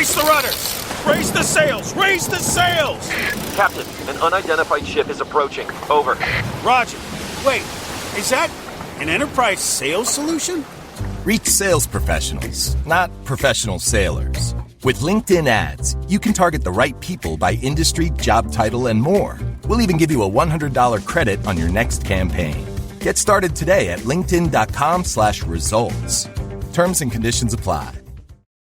Brace the rudders! Raise the sails! Raise the sails! Captain, an unidentified ship is approaching. Over. Roger. Wait, is that an enterprise sales solution? Reach sales professionals, not professional sailors. With LinkedIn ads, you can target the right people by industry, job title, and more. We'll even give you a $100 credit on your next campaign. Get started today at linkedin.com/results. Terms and conditions apply.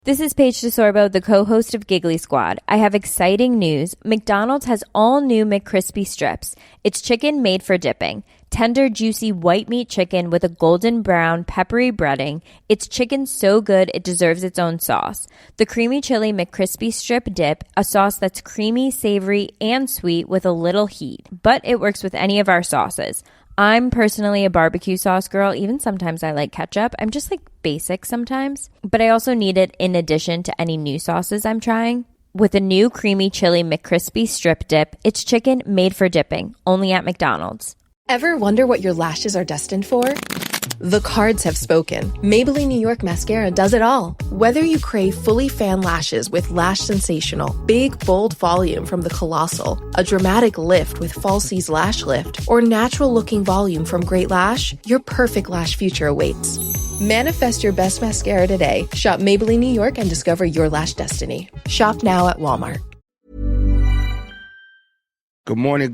This is Paige DeSorbo, the co-host of Giggly Squad. I have exciting news. McDonald's has all new McCrispy strips. It's chicken made for dipping. Tender, juicy white meat chicken with a golden brown, peppery breading. It's chicken so good it deserves its own sauce. The creamy chili McCrispy strip dip, a sauce that's creamy, savory, and sweet with a little heat. But it works with any of our sauces. I'm personally a barbecue sauce girl. Even sometimes I like ketchup. I'm just like basic sometimes. But I also need it in addition to any new sauces I'm trying. With a new creamy chili McCrispy strip dip, it's chicken made for dipping, only at McDonald's. Ever wonder what your lashes are destined for? The cards have spoken. Maybelline New York Mascara does it all. Whether you crave fully fan lashes with Lash Sensational, big, bold volume from the Colossal, a dramatic lift with Falsies Lash Lift, or natural-looking volume from Great Lash, your perfect lash future awaits. Manifest your best mascara today. Shop Maybelline New York and discover your lash destiny. Shop now at Walmart. Good morning.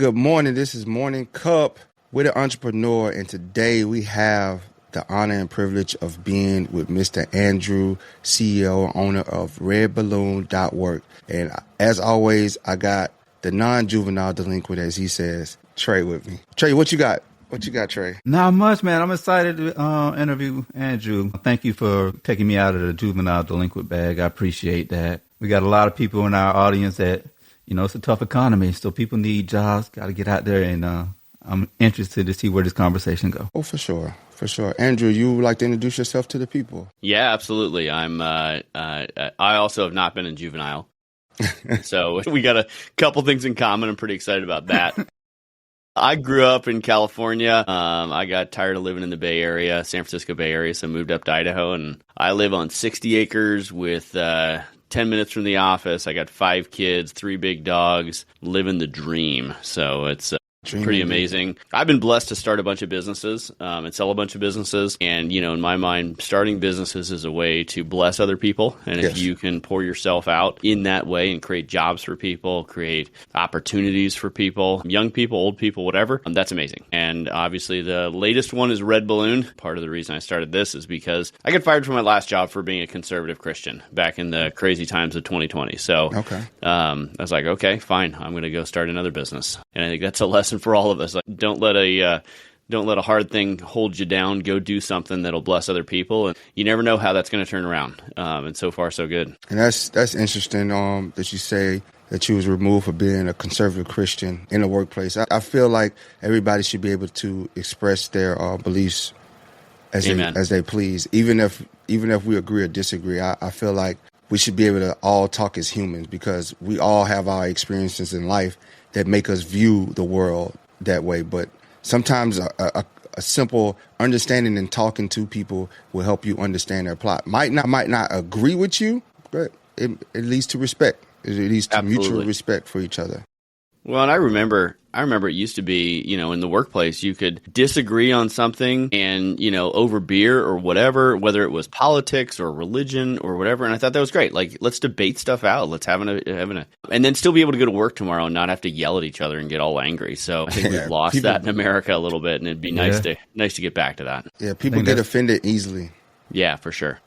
This is Morning Cup with an entrepreneur, and today we have the honor and privilege of being with Mr. Andrew, CEO and owner of RedBalloon.Work. And as always, I got the non-juvenile delinquent, as he says, Trey with me. Trey, what you got? What you got, Trey? Not much, man. I'm excited to interview Andrew. Thank you for taking me out of the juvenile delinquent bag. I appreciate that. We got a lot of people in our audience that, it's a tough economy, so people need jobs, got to get out there, and I'm interested to see where this conversation goes. Oh, for sure. Andrew, you would like to introduce yourself to the people? Yeah, absolutely. I also have not been in juvenile. So we got a couple things in common. I'm pretty excited about that. I grew up in California. I got tired of living in the Bay Area, San Francisco Bay Area, so moved up to Idaho. And I live on 60 acres with 10 minutes from the office. I got 5 kids, 3 big dogs, living the dream. So it's pretty amazing. I've been blessed to start a bunch of businesses and sell a bunch of businesses. And, in my mind, starting businesses is a way to bless other people. And if you can pour yourself out in that way and create jobs for people, create opportunities for people, young people, old people, whatever, that's amazing. And obviously the latest one is Red Balloon. Part of the reason I started this is because I got fired from my last job for being a conservative Christian back in the crazy times of 2020. So I was like, okay, fine. I'm going to go start another business. And I think that's a lesson for all of us. Like, don't let a hard thing hold you down. Go do something that'll bless other people, and you never know how that's going to turn around. And so far, so good. And that's interesting. That you say that you was removed for being a conservative Christian in the workplace. I feel like everybody should be able to express their beliefs as they please, even if we agree or disagree. I feel like we should be able to all talk as humans because we all have our experiences in life that make us view the world that way. But sometimes a simple understanding and talking to people will help you understand their plot. Might not agree with you, but it leads to respect. It leads to mutual respect for each other. Well, and I remember it used to be, in the workplace, you could disagree on something and, over beer or whatever, whether it was politics or religion or whatever. And I thought that was great. Like, let's debate stuff out. Let's have and then still be able to go to work tomorrow and not have to yell at each other and get all angry. So I think we've lost that in America a little bit, and it'd be nice to get back to that. Yeah, people get offended easily. Yeah, for sure.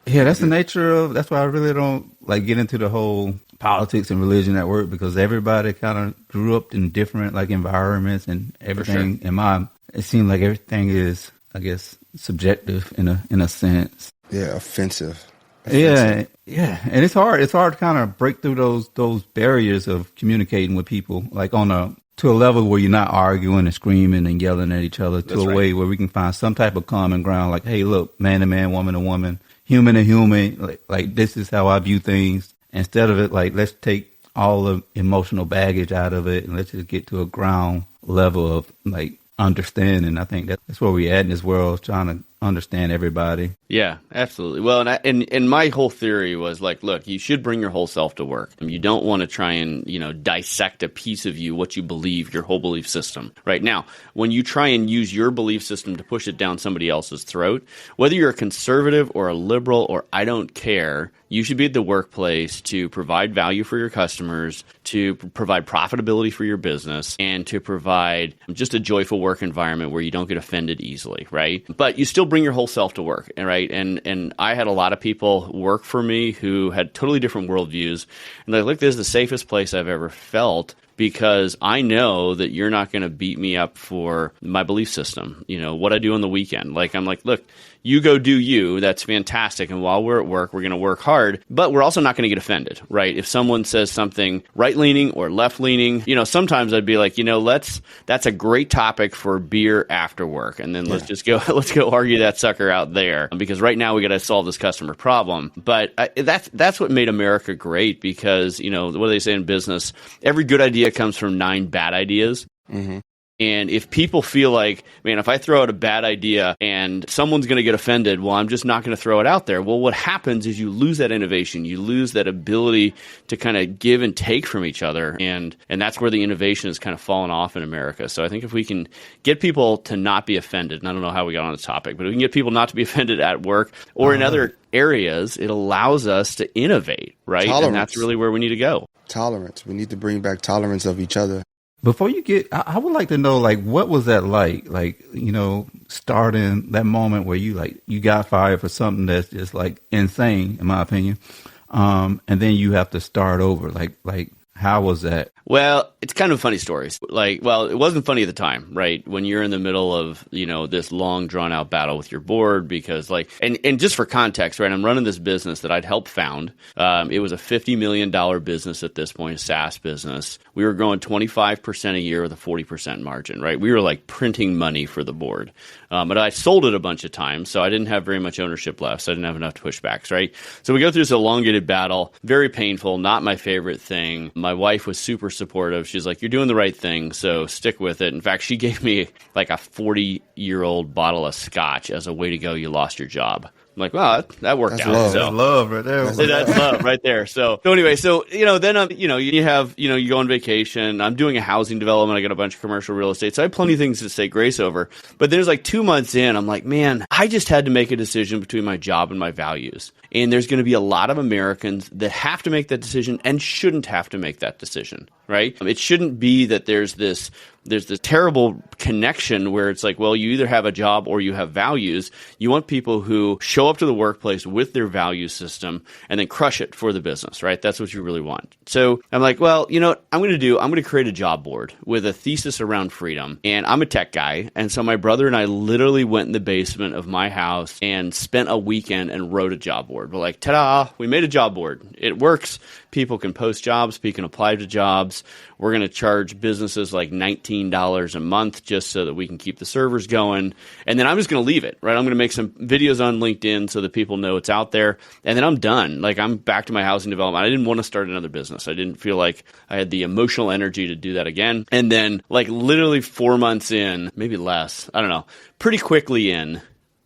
Yeah, that's the nature of, that's why I really don't get into the whole politics and religion at work, because everybody kind of grew up in different environments and everything. Sure. It seems like everything is, I guess, subjective in a sense. Yeah, offensive. Yeah, and it's hard to kind of break through those barriers of communicating with people, to a level where you're not arguing and screaming and yelling at each other, to a way where we can find some type of common ground. Like, hey, look, man to man, woman to woman, human to human. Like this is how I view things. Instead of it, let's take all the emotional baggage out of it and let's just get to a ground level of understanding. I think that's where we're at in this world, trying to understand everybody. Yeah, absolutely. Well, and my whole theory was like, look, you should bring your whole self to work. You don't want to try and, dissect a piece of you, what you believe, your whole belief system. Right now, when you try and use your belief system to push it down somebody else's throat, whether you're a conservative or a liberal or I don't care, you should be at the workplace to provide value for your customers, to provide profitability for your business, and to provide just a joyful work environment where you don't get offended easily, right? But you still bring your whole self to work, right? And I had a lot of people work for me who had totally different worldviews. And they're like, look, this is the safest place I've ever felt, because I know that you're not going to beat me up for my belief system, what I do on the weekend. Like, I'm like, look, you go do you. That's fantastic. And while we're at work, we're going to work hard, but we're also not going to get offended, right? If someone says something right-leaning or left-leaning, sometimes I'd be like, that's a great topic for beer after work. And then let's go argue that sucker out there, because right now we got to solve this customer problem. But that's what made America great, because, what do they say in business? Every good idea comes from 9 bad ideas. Mm-hmm. And if people feel like, man, if I throw out a bad idea and someone's going to get offended, well, I'm just not going to throw it out there. Well, what happens is you lose that innovation. You lose that ability to kind of give and take from each other. And that's where the innovation has kind of fallen off in America. So I think if we can get people to not be offended, and I don't know how we got on this topic, but if we can get people not to be offended at work or in other areas, it allows us to innovate, right? Tolerance. And that's really where we need to go. Tolerance. We need to bring back tolerance of each other. Before you I would like to know, what was that like? Starting that moment where you got fired for something that's just insane, in my opinion. And then you have to start over. How was that? Well, it's kind of funny stories. It wasn't funny at the time, right? When you're in the middle of, this long drawn out battle with your board, because and just for context, right? I'm running this business that I'd helped found. It was a $50 million business at this point, a SaaS business. We were growing 25% a year with a 40% margin, right? We were printing money for the board. But I sold it a bunch of times, so I didn't have very much ownership left. So I didn't have enough pushbacks, right? So we go through this elongated battle, very painful, not my favorite thing. My wife was super supportive. She's like, you're doing the right thing, so stick with it. In fact, she gave me a 40-year-old bottle of scotch as a way to go, you lost your job. I'm like, wow, that worked out. Love. So, that's love right there. That's love right there. So anyway, then you go on vacation. I'm doing a housing development. I got a bunch of commercial real estate. So I have plenty of things to say grace over. But there's 2 months in, I'm like, man, I just had to make a decision between my job and my values. And there's going to be a lot of Americans that have to make that decision and shouldn't have to make that decision, right? It shouldn't be that there's this terrible connection where it's you either have a job or you have values. You want people who show up to the workplace with their value system and then crush it for the business, right? That's what you really want. So I'm like, well, you know what I'm going to do? I'm going to create a job board with a thesis around freedom. And I'm a tech guy. And so my brother and I literally went in the basement of my house and spent a weekend and wrote a job board. We're like, ta-da, we made a job board. It works. People can post jobs. People can apply to jobs. We're going to charge businesses $19 a month just so that we can keep the servers going. And then I'm just going to leave it, right? I'm going to make some videos on LinkedIn so that people know it's out there. And then I'm done. I'm back to my housing development. I didn't want to start another business. I didn't feel like I had the emotional energy to do that again. And then literally 4 months in, maybe less, I don't know, pretty quickly in,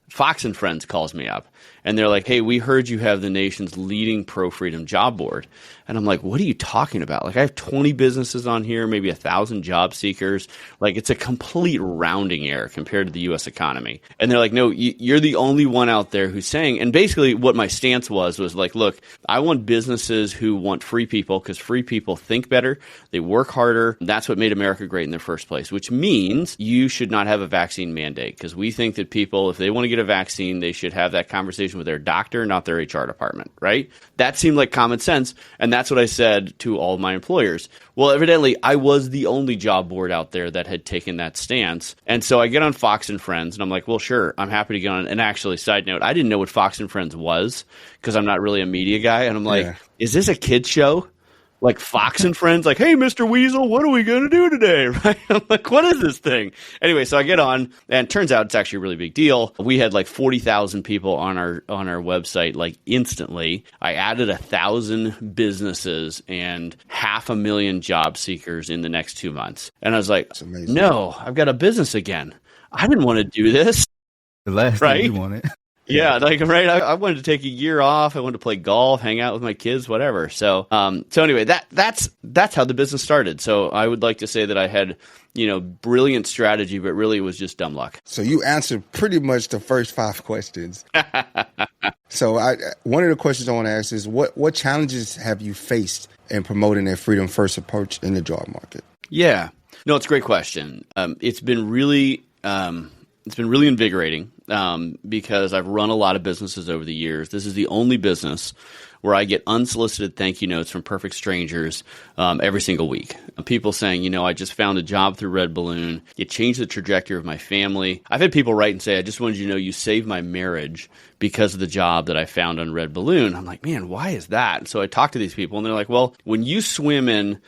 Fox and Friends calls me up. And they're like, hey, we heard you have the nation's leading pro-freedom job board. And I'm like, what are you talking about? I have 20 businesses on here, maybe 1,000 job seekers. It's a complete rounding error compared to the U.S. economy. And they're like, no, you're the only one out there who's saying, and basically what my stance was look, I want businesses who want free people, because free people think better, they work harder. That's what made America great in the first place, which means you should not have a vaccine mandate, because we think that people, if they want to get a vaccine, they should have that conversation with their doctor, not their HR department, right? That seemed like common sense. And that's what I said to all my employers. Well, evidently, I was the only job board out there that had taken that stance. And so I get on Fox and Friends, and I'm like, well, sure, I'm happy to get on. And actually, side note, I didn't know what Fox and Friends was, because I'm not really a media guy. And I'm like, Is this a kid's show? Fox and Friends, hey, Mr. Weasel, what are we going to do today? Right? I'm like, what is this thing? Anyway, so I get on, and it turns out it's actually a really big deal. We had 40,000 people on our website, instantly. I added 1,000 businesses and 500,000 job seekers in the next 2 months. And I was like, no, I've got a business again. I didn't want to do this. The last right? thing you wanted. Yeah, like right. I wanted to take a year off. I wanted to play golf, hang out with my kids, whatever. So, anyway, that's how the business started. So I would like to say that I had, brilliant strategy, but really it was just dumb luck. So you answered pretty much the first 5 questions. So one of the questions I want to ask is what challenges have you faced in promoting a freedom first approach in the job market? Yeah, no, it's a great question. It's been really invigorating because I've run a lot of businesses over the years. This is the only business where I get unsolicited thank you notes from perfect strangers every single week. People saying, I just found a job through Red Balloon. It changed the trajectory of my family. I've had people write and say, I just wanted you to know you saved my marriage because of the job that I found on Red Balloon. I'm like, man, why is that? And so I talk to these people and they're like, well, when you swim in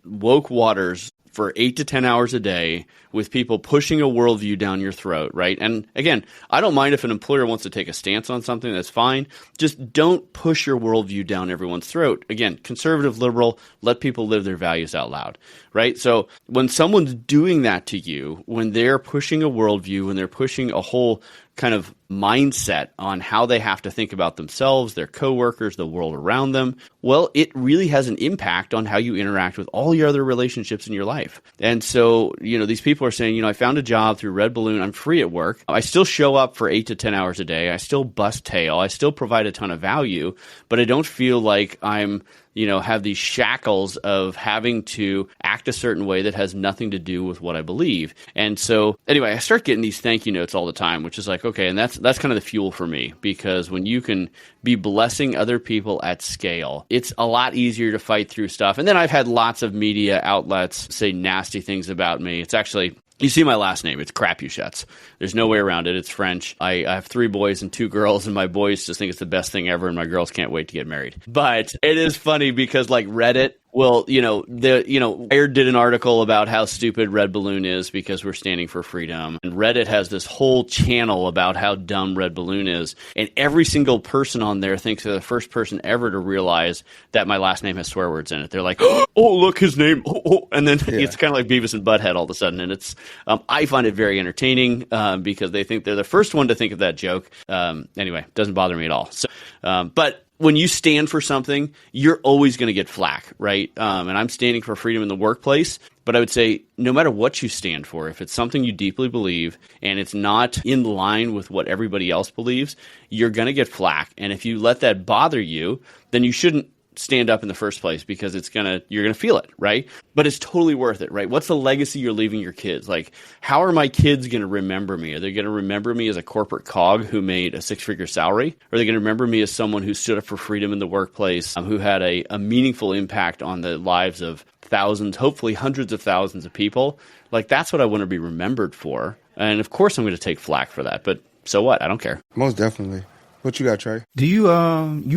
woke waters for 8 to 10 hours a day with people pushing a worldview down your throat, right? And again, I don't mind if an employer wants to take a stance on something, that's fine. Just don't push your worldview down everyone's throat. Again, conservative, liberal, let people live their values out loud, right? So when someone's doing that to you, when they're pushing a worldview, when they're pushing a whole kind of mindset on how they have to think about themselves, their coworkers, the world around them, well, it really has an impact on how you interact with all your other relationships in your life. And so, these people are saying, I found a job through Red Balloon. I'm free at work. I still show up for 8 to 10 hours a day. I still bust tail. I still provide a ton of value, but I don't feel like I'm have these shackles of having to act a certain way that has nothing to do with what I believe. And so anyway, I start getting these thank you notes all the time, which is like, okay, and that's kind of the fuel for me, because when you can be blessing other people at scale, it's a lot easier to fight through stuff. And then I've had lots of media outlets say nasty things about me. It's actually, you see my last name, it's Crapuchettes. There's no way around it. It's French. I have 3 boys and 2 girls, and my boys just think it's the best thing ever, and my girls can't wait to get married. But it is funny because like Reddit, well, Wired did an article about how stupid Red Balloon is because we're standing for freedom. And Reddit has this whole channel about how dumb Red Balloon is. And every single person on there thinks they're the first person ever to realize that my last name has swear words in it. They're like, oh, look, his name. Oh. And then It's kind of like Beavis and Butthead all of a sudden. And it's, I find it very entertaining because they think they're the first one to think of that joke. Anyway, doesn't bother me at all. So, but when you stand for something, you're always going to get flack, right? And I'm standing for freedom in the workplace. But I would say no matter what you stand for, if it's something you deeply believe and it's not in line with what everybody else believes, you're going to get flack. And if you let that bother you, then you shouldn't stand up in the first place because you're going to feel it, right? But it's totally worth it, right? What's the legacy you're leaving your kids? Like, how are my kids going to remember me? Are they going to remember me as a corporate cog who made a 6-figure salary? Are they going to remember me as someone who stood up for freedom in the workplace, who had a meaningful impact on the lives of thousands, hopefully hundreds of thousands of people? Like, that's what I want to be remembered for. And of course I'm going to take flack for that, but so what? I don't care. Most definitely. What you got, Trey? Do you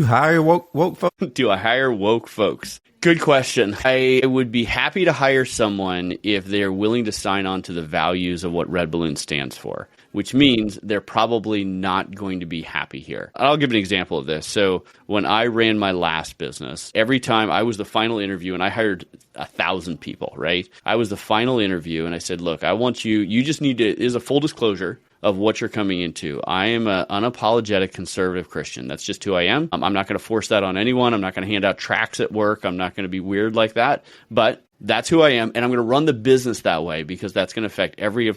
hire woke folks? Do I hire woke folks? Good question. I would be happy to hire someone if they're willing to sign on to the values of what Red Balloon stands for, which means they're probably not going to be happy here. I'll give an example of this. So when I ran my last business, every time I was the final interview, and I hired 1,000 people, right? I was the final interview, and I said, look, I want you just need to, is a full disclosure of what you're coming into. I am an unapologetic conservative Christian. That's just who I am. I'm not going to force that on anyone. I'm not going to hand out tracts at work. I'm not going to be weird like that. But that's who I am, and I'm going to run the business that way because that's going to affect every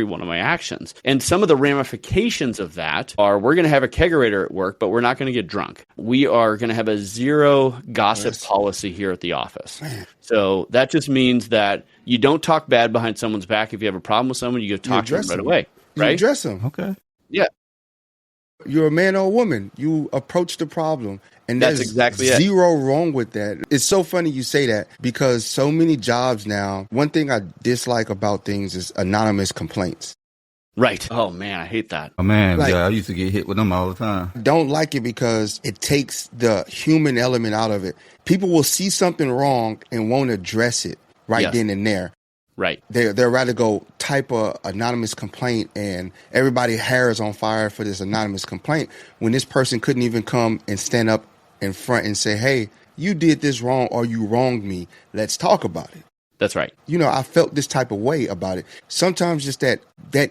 one of my actions. And some of the ramifications of that are we're going to have a kegerator at work, but we're not going to get drunk. We are going to have a zero gossip policy here at the office. So that just means that you don't talk bad behind someone's back. If you have a problem with someone, you go talk to them right away. You right? address them. Okay. Yeah. You're a man or a woman. You approach the problem. And that's there's exactly it. Zero wrong with that. It's so funny you say that because so many jobs now, one thing I dislike about things is anonymous complaints. Right. Oh, man, I hate that. Oh, man, I used to get hit with them all the time. Don't like it because it takes the human element out of it. People will see something wrong and won't address it then and there. Right. They'd rather go type a anonymous complaint and everybody hair is on fire for this anonymous complaint when this person couldn't even come and stand up in front and say, hey, you did this wrong or you wronged me. Let's talk about it. That's right. I felt this type of way about it. Sometimes just that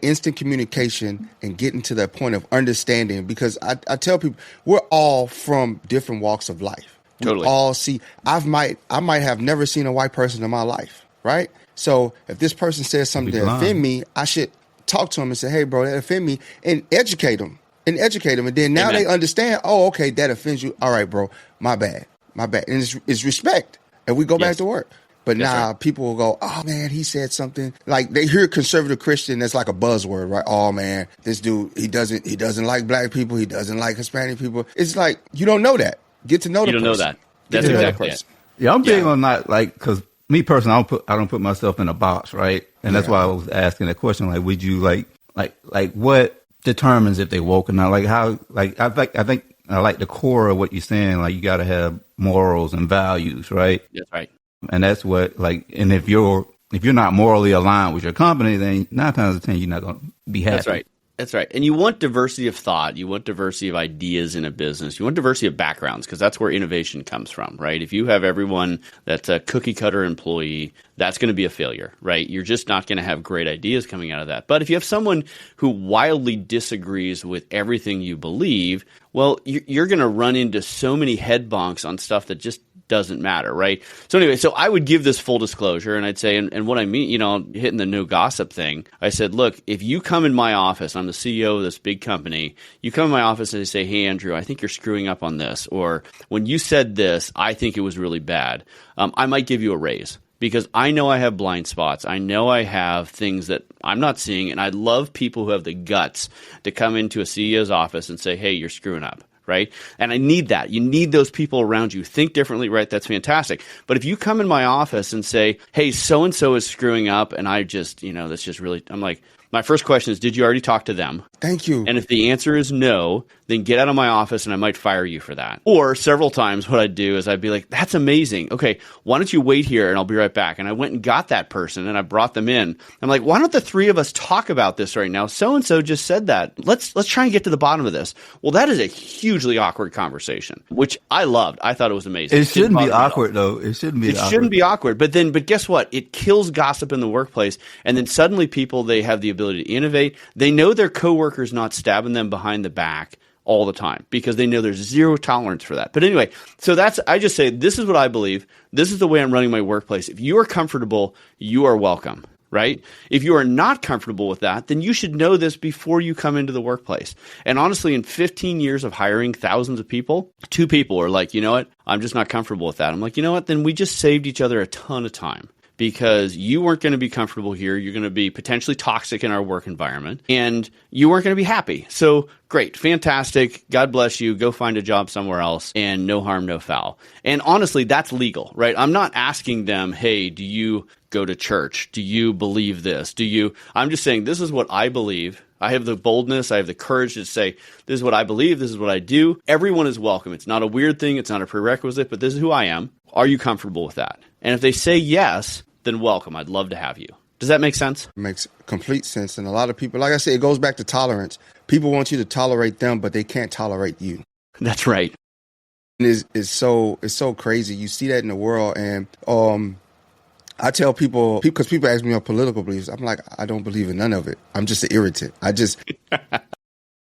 instant communication and getting to that point of understanding, because I tell people we're all from different walks of life. Totally. We all see, I might have never seen a white person in my life, right? So if this person says something that offend me, I should talk to him and say, hey, bro, that offend me, and educate them. And then now they understand, oh, okay, that offends you. All right, bro, my bad. And it's respect. And we go back to work. But now people will go, oh, man, he said something. Like they hear conservative Christian, that's like a buzzword, right? Oh, man, this dude, he doesn't like black people. He doesn't like Hispanic people. It's like, you don't know that. Get to know the person. You don't know that. That's exactly it. Yeah, I'm big on not like, because me personally, I don't put myself in a box, right? And that's why I was asking that question. Like, would you like what determines if they woke or not? Like how, like, I think I like the core of what you're saying. Like you got to have morals and values, right? That's right. And that's what, like, and if you're not morally aligned with your company, then 9 times out of 10, you're not going to be happy. That's right. That's right. And you want diversity of thought. You want diversity of ideas in a business. You want diversity of backgrounds, because that's where innovation comes from, right? If you have everyone that's a cookie cutter employee, that's going to be a failure, right? You're just not going to have great ideas coming out of that. But if you have someone who wildly disagrees with everything you believe, well, you're going to run into so many head bonks on stuff that just doesn't matter, right? So anyway, so I would give this full disclosure, and I'd say, and what I mean, hitting the no gossip thing, I said, look, if you come in my office, I'm the CEO of this big company, you come in my office and say, hey, Andrew, I think you're screwing up on this, or when you said this, I think it was really bad, I might give you a raise. Because I know I have blind spots. I know I have things that I'm not seeing, and I love people who have the guts to come into a CEO's office and say, hey, you're screwing up. Right? And I need that. You need those people around you. Think differently, right? That's fantastic. But if you come in my office and say, hey, so-and-so is screwing up, and I just, that's just really, I'm like, my first question is, did you already talk to them? Thank you. And if the answer is no, then get out of my office and I might fire you for that. Or several times what I'd do is I'd be like, that's amazing. Okay, why don't you wait here and I'll be right back. And I went and got that person and I brought them in. I'm like, why don't the three of us talk about this right now? So-and-so just said that. Let's try and get to the bottom of this. Well, that is a hugely awkward conversation, which I loved. I thought it was amazing. It shouldn't be awkward, though. It shouldn't be awkward. But guess what? It kills gossip in the workplace. And then suddenly people, they have the ability to innovate. They know their coworker's not stabbing them behind the back all the time because they know there's zero tolerance for that. But anyway, so I just say, this is what I believe. This is the way I'm running my workplace. If you are comfortable, you are welcome, right? If you are not comfortable with that, then you should know this before you come into the workplace. And honestly, in 15 years of hiring thousands of people, 2 people are like, you know what? I'm just not comfortable with that. I'm like, you know what? Then we just saved each other a ton of time. Because you weren't going to be comfortable here. You're going to be potentially toxic in our work environment, and you weren't going to be happy. So great, fantastic. God bless you. Go find a job somewhere else, and no harm, no foul. And honestly, that's legal, right? I'm not asking them, hey, do you go to church? Do you believe this? I'm just saying, this is what I believe. I have the boldness, I have the courage to say, this is what I believe, this is what I do. Everyone is welcome. It's not a weird thing. It's not a prerequisite, but this is who I am. Are you comfortable with that? And if they say yes, then welcome. I'd love to have you. Does that make sense? It makes complete sense. And a lot of people, like I said, it goes back to tolerance. People want you to tolerate them, but they can't tolerate you. That's right. It's so crazy. You see that in the world. And I tell people, because people ask me on political beliefs, I'm like, I don't believe in none of it. I'm just an irritant.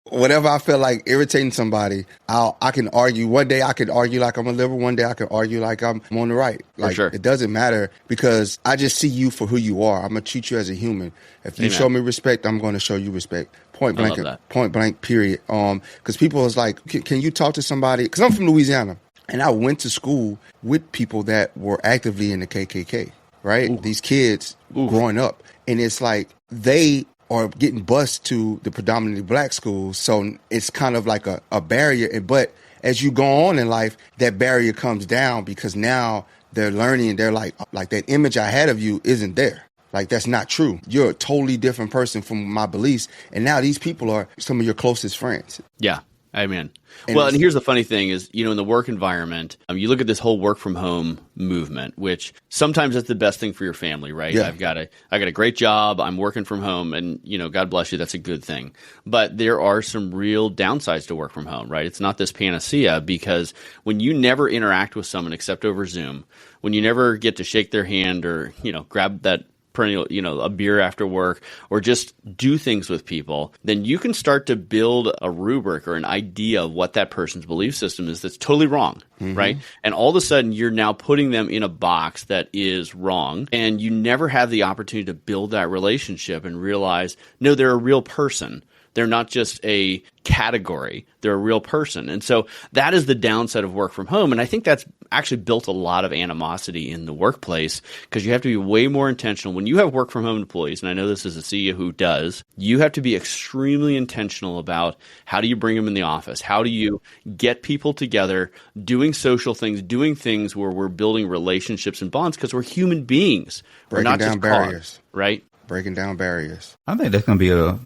Whatever I feel like irritating somebody, I can argue. One day I can argue like I'm a liberal. One day I can argue like I'm on the right. Like, sure. It doesn't matter because I just see you for who you are. I'm going to treat you as a human. If you show me respect, I'm going to show you respect. Point blank, period. Because people is like, can you talk to somebody? Because I'm from Louisiana and I went to school with people that were actively in the KKK, right? Ooh. These kids growing up. And it's like they are getting bused to the predominantly black schools. So it's kind of like a barrier. But as you go on in life, that barrier comes down because now they're learning. They're like that image I had of you isn't there. Like, that's not true. You're a totally different person from my beliefs. And now these people are some of your closest friends. Yeah. Amen. Well, and here's the funny thing is, in the work environment, you look at this whole work from home movement, which sometimes that's the best thing for your family, right? Yeah. I got a great job. I'm working from home and, God bless you. That's a good thing. But there are some real downsides to work from home, right? It's not this panacea, because when you never interact with someone except over Zoom, when you never get to shake their hand or, grab that perennial, a beer after work, or just do things with people, then you can start to build a rubric or an idea of what that person's belief system is that's totally wrong, right? And all of a sudden, you're now putting them in a box that is wrong, and you never have the opportunity to build that relationship and realize, no, they're a real person. They're not just a category. They're a real person. And so that is the downside of work from home. And I think that's actually built a lot of animosity in the workplace, because you have to be way more intentional. When you have work from home employees, and I know this is a CEO who does, you have to be extremely intentional about how do you bring them in the office? How do you get people together, doing social things, doing things where we're building relationships and bonds, because we're human beings. We're not just barriers, right? Breaking down barriers. I think that's going to be a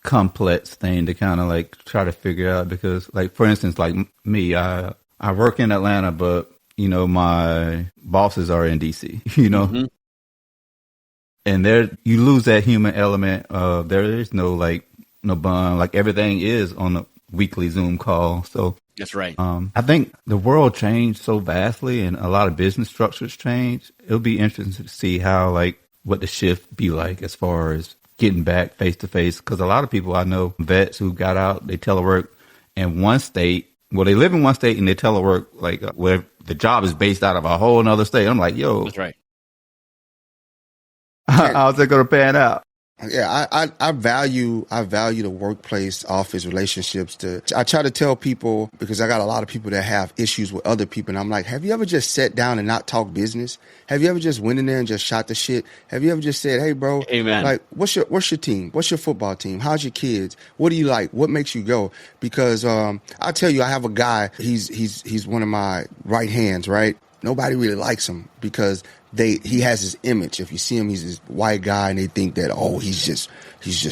complex thing to kind of like try to figure out, because like, for instance, like me, I work in Atlanta, but my bosses are in DC, and there you lose that human element. There is no bond, like everything is on a weekly Zoom call. So that's right. I think the world changed so vastly, and a lot of business structures changed. It'll be interesting to see how what the shift be like as far as getting back face to face, because a lot of people I know, vets who got out, they telework in one state. Well, they live in one state and they telework where the job is based out of a whole another state. I'm like, yo, that's right. How's that going to pan out? Yeah, I value the workplace office relationships. I try to tell people, because I got a lot of people that have issues with other people, and I'm like, have you ever just sat down and not talked business? Have you ever just went in there and just shot the shit? Have you ever just said, hey bro, amen, like what's your team? What's your football team? How's your kids? What do you like? What makes you go? Because I'll tell you, I have a guy, he's one of my right hands, right? Nobody really likes him because he has his image. If you see him, he's this white guy, and they think that, oh, he's just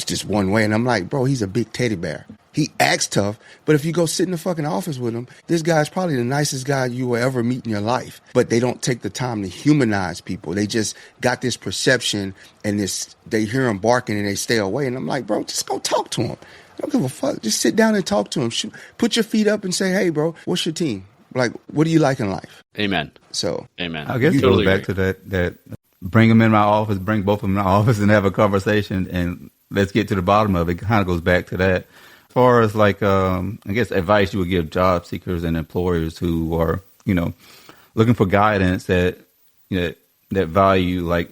this one way. And I'm like, bro, he's a big teddy bear. He acts tough, but if you go sit in the fucking office with him, this guy's probably the nicest guy you will ever meet in your life. But they don't take the time to humanize people. They just got this perception, and they hear him barking and they stay away. And I'm like, bro, just go talk to him. I don't give a fuck. Just sit down and talk to him. Put your feet up and say, hey, bro, what's your team? Like, what do you like in life? Amen. So, amen. I guess it goes back to that bring them in my office, bring both of them in my office and have a conversation, and let's get to the bottom of it. It kind of goes back to that. As far as I guess advice you would give job seekers and employers who are, looking for guidance that value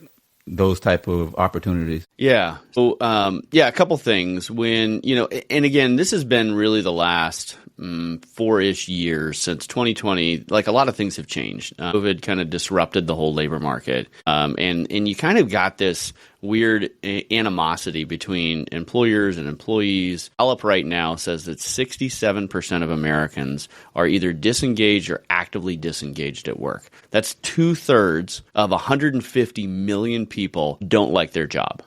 those type of opportunities. Yeah. So, a couple things. When, and again, this has been really the last 4-ish years since 2020. Like, a lot of things have changed. COVID kind of disrupted the whole labor market. And you kind of got this weird animosity between employers and employees. Gallup right now says that 67% of Americans are either disengaged or actively disengaged at work. That's 2/3 of 150 million people don't like their job,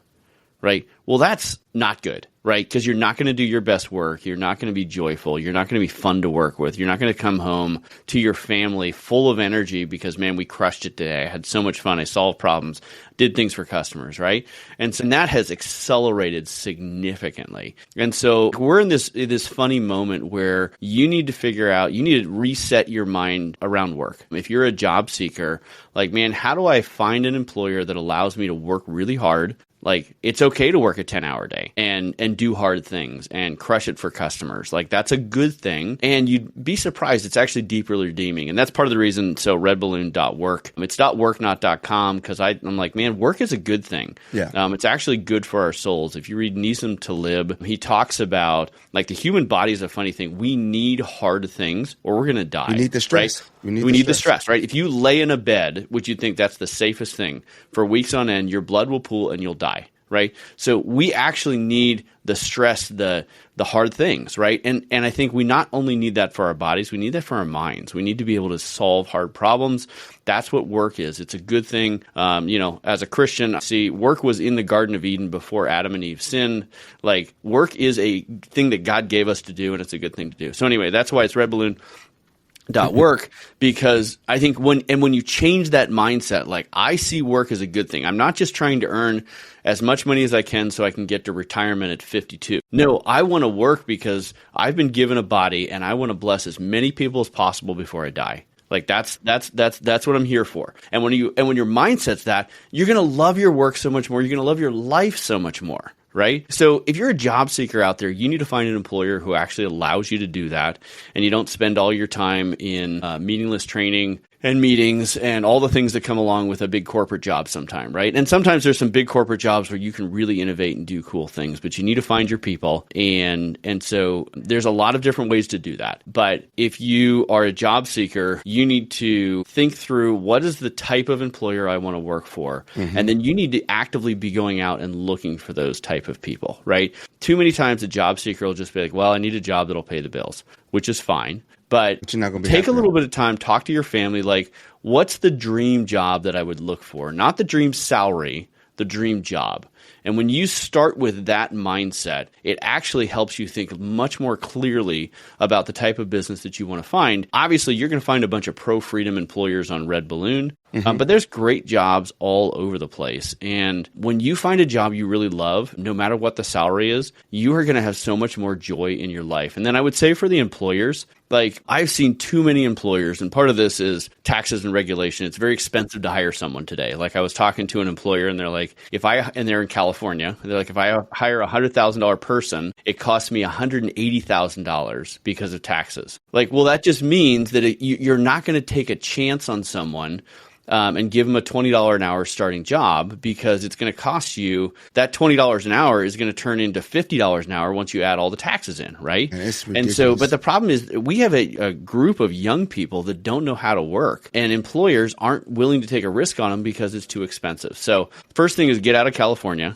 right? Well, that's not good, right? Because you're not going to do your best work. You're not going to be joyful. You're not going to be fun to work with. You're not going to come home to your family full of energy because, man, we crushed it today. I had so much fun. I solved problems, did things for customers, right? And so that has accelerated significantly. And so we're in this funny moment where you need to figure out, you need to reset your mind around work. If you're a job seeker, like, man, how do I find an employer that allows me to work really hard? Like, it's okay to work a 10-hour day and do hard things and crush it for customers. Like, that's a good thing. And you'd be surprised. It's actually deeply redeeming. And that's part of the reason. So RedBalloon.Work. It's .work, not .com, because I'm like, man, work is a good thing. Yeah. It's actually good for our souls. If you read Nissim Taleb, he talks about, like, the human body is a funny thing. We need hard things or we're going to die. We need the stress. Right? We need the stress, right? If you lay in a bed, which you'd think that's the safest thing, for weeks on end, your blood will pool and you'll die. right? So we actually need the stress, the hard things, right? And I think we not only need that for our bodies, we need that for our minds. We need to be able to solve hard problems. That's what work is. It's a good thing. As a Christian, see, work was in the Garden of Eden before Adam and Eve sinned. Like, work is a thing that God gave us to do, and it's a good thing to do. So anyway, that's why it's RedBalloon.Work, because I think when you change that mindset, like, I see work as a good thing. I'm not just trying to earn as much money as I can so I can get to retirement at 52. No, I want to work because I've been given a body and I want to bless as many people as possible before I die. Like, that's what I'm here for. And when your mindset's that, you're going to love your work so much more. You're going to love your life so much more. Right? So if you're a job seeker out there, you need to find an employer who actually allows you to do that, and you don't spend all your time in meaningless training and meetings and all the things that come along with a big corporate job sometime, right? And sometimes there's some big corporate jobs where you can really innovate and do cool things, but you need to find your people. And so there's a lot of different ways to do that. But if you are a job seeker, you need to think through, what is the type of employer I want to work for? Mm-hmm. And then you need to actively be going out and looking for those type of people, right? Too many times a job seeker will just be like, well, I need a job that'll pay the bills, which is fine. But you're not gonna be take a little bit of time, talk to your family, like, what's the dream job that I would look for? Not the dream salary, the dream job. And when you start with that mindset, it actually helps you think much more clearly about the type of business that you want to find. Obviously, you're going to find a bunch of pro-freedom employers on RedBalloon, but there's great jobs all over the place. And when you find a job you really love, no matter what the salary is, you are going to have so much more joy in your life. And then I would say for the employers, like, I've seen too many employers, and part of this is taxes and regulation. It's very expensive to hire someone today. Like, I was talking to an employer, and they're like, and they're in California, they're like, if I hire a $100,000 person, it costs me $180,000 because of taxes. Like, well, that just means that you're not going to take a chance on someone and give them a $20 an hour starting job, because it's going to cost you, that $20 an hour is going to turn into $50 an hour once you add all the taxes in, right? And so, but the problem is we have a group of young people that don't know how to work, and employers aren't willing to take a risk on them because it's too expensive. So first thing is get out of California.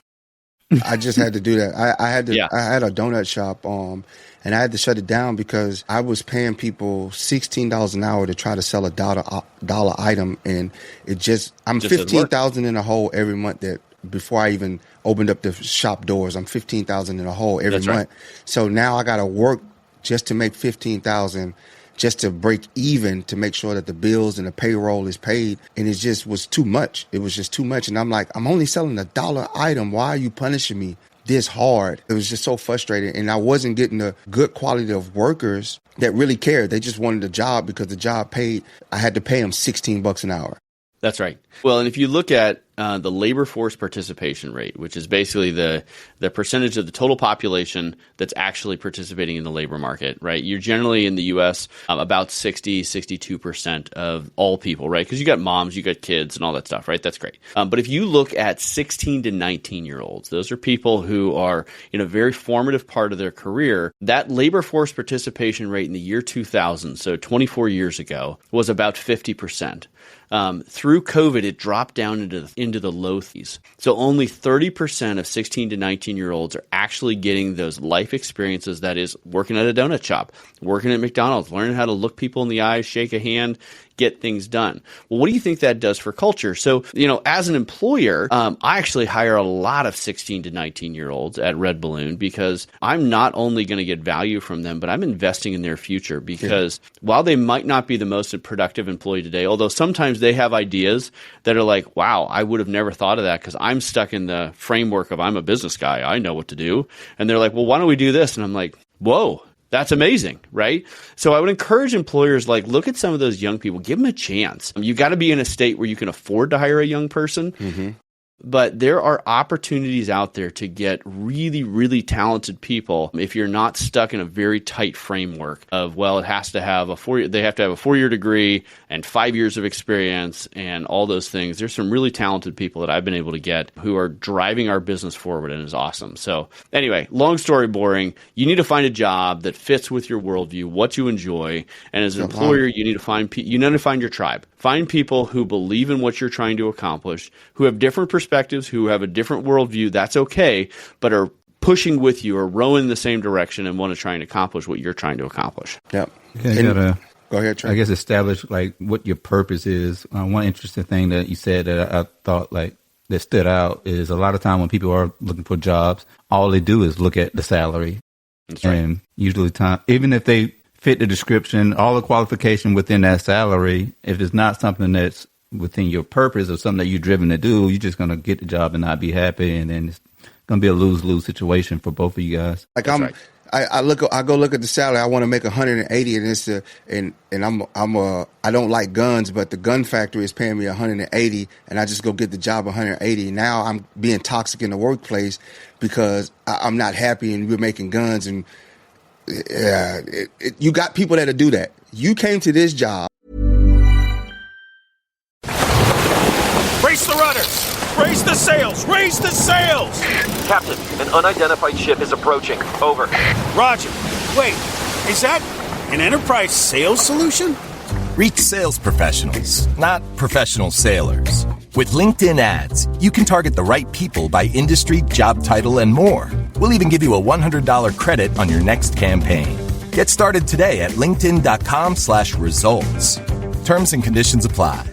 I just had to do that. I had a donut shop, and I had to shut it down because I was paying people $16 an hour to try to sell a dollar item, and I'm $15,000 in a hole every month. That before I even opened up the shop doors, I'm $15,000 in a hole every month. Right. So now I got to work just to make $15,000. Just to break even, to make sure that the bills and the payroll is paid. And it just was too much. It was just too much. And I'm like, I'm only selling a dollar item. Why are you punishing me this hard? It was just so frustrating. And I wasn't getting the good quality of workers that really cared. They just wanted a job because the job paid. I had to pay them $16 an hour. That's right. Well, and if you look at the labor force participation rate, which is basically the percentage of the total population that's actually participating in the labor market, right? You're generally in the U.S. About 62% of all people, right? Because you got moms, you got kids and all that stuff, right? That's great. But if you look at 16 to 19-year-olds, those are people who are in a very formative part of their career. That labor force participation rate in the year 2000, so 24 years ago, was about 50%. Through COVID, it dropped down into the low 30s. So only 30% of 16 to 19-year-olds are actually getting those life experiences, that is, working at a donut shop, working at McDonald's, learning how to look people in the eyes, shake a hand, get things done. Well, what do you think that does for culture? So, as an employer, I actually hire a lot of 16 to 19-year-olds at RedBalloon, because I'm not only going to get value from them, but I'm investing in their future, because while they might not be the most productive employee today, although sometimes they have ideas that are like, wow, I would have never thought of that because I'm stuck in the framework of I'm a business guy. I know what to do. And they're like, well, why don't we do this? And I'm like, whoa. That's amazing, right? So I would encourage employers, like, look at some of those young people, give them a chance. You got to be in a state where you can afford to hire a young person. Mm-hmm. But there are opportunities out there to get really, really talented people if you're not stuck in a very tight framework of, well, it has to have they have to have a 4-year degree and 5 years of experience and all those things. There's some really talented people that I've been able to get who are driving our business forward, and it's awesome. So anyway, long story boring. You need to find a job that fits with your worldview, what you enjoy. And as an employer, you need to find your tribe. Find people who believe in what you're trying to accomplish, who have different perspectives perspectives, who have a different worldview. That's okay, but are pushing with you or rowing in the same direction and want to try and accomplish what you're trying to accomplish. Yep. Go ahead, Trey. I guess establish like what your purpose is. One interesting thing that you said that I thought like that stood out is a lot of time when people are looking for jobs, all they do is look at the salary. That's right. And usually even if they fit the description, all the qualification within that salary, if it's not something that's within your purpose or something that you're driven to do, you're just going to get the job and not be happy. And then it's going to be a lose-lose situation for both of you guys. Like I go look at the salary. I want to make 180, and I don't like guns, but the gun factory is paying me 180, and I just go get the job 180. Now I'm being toxic in the workplace because I'm not happy, and we're making guns, and you got people that'll do that. You came to this job. Raise the rudders! Raise the sails! Raise the sails! Captain, an unidentified ship is approaching. Over. Roger. Wait, is that an enterprise sales solution? Reach sales professionals, not professional sailors. With LinkedIn ads, you can target the right people by industry, job title, and more. We'll even give you a $100 credit on your next campaign. Get started today at linkedin.com/results. Terms and conditions apply.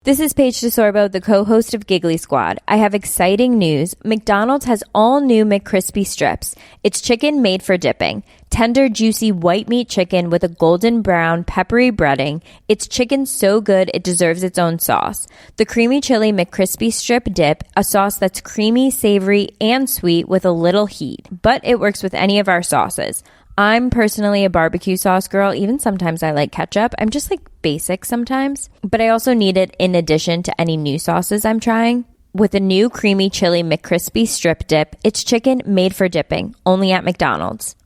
This is Paige DeSorbo, the co-host of Giggly Squad. I have exciting news. McDonald's has all new McCrispy strips. It's chicken made for dipping. Tender, juicy white meat chicken with a golden brown, peppery breading. It's chicken so good it deserves its own sauce. The creamy chili McCrispy strip dip, a sauce that's creamy, savory, and sweet with a little heat. But it works with any of our sauces. I'm personally a barbecue sauce girl. Even sometimes I like ketchup. I'm just like basic sometimes. But I also need it in addition to any new sauces I'm trying. With a new creamy chili McCrispy strip dip, it's chicken made for dipping, only at McDonald's.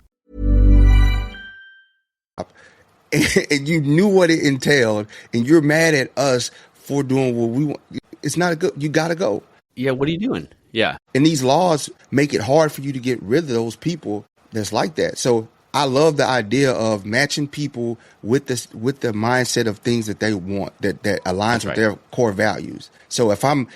And you knew what it entailed, and you're mad at us for doing what we want. It's not a good. You got to go. Yeah, what are you doing? Yeah. And these laws make it hard for you to get rid of those people that's like that. So I love the idea of matching people with the mindset of things that they want, that aligns with their core values. So if I'm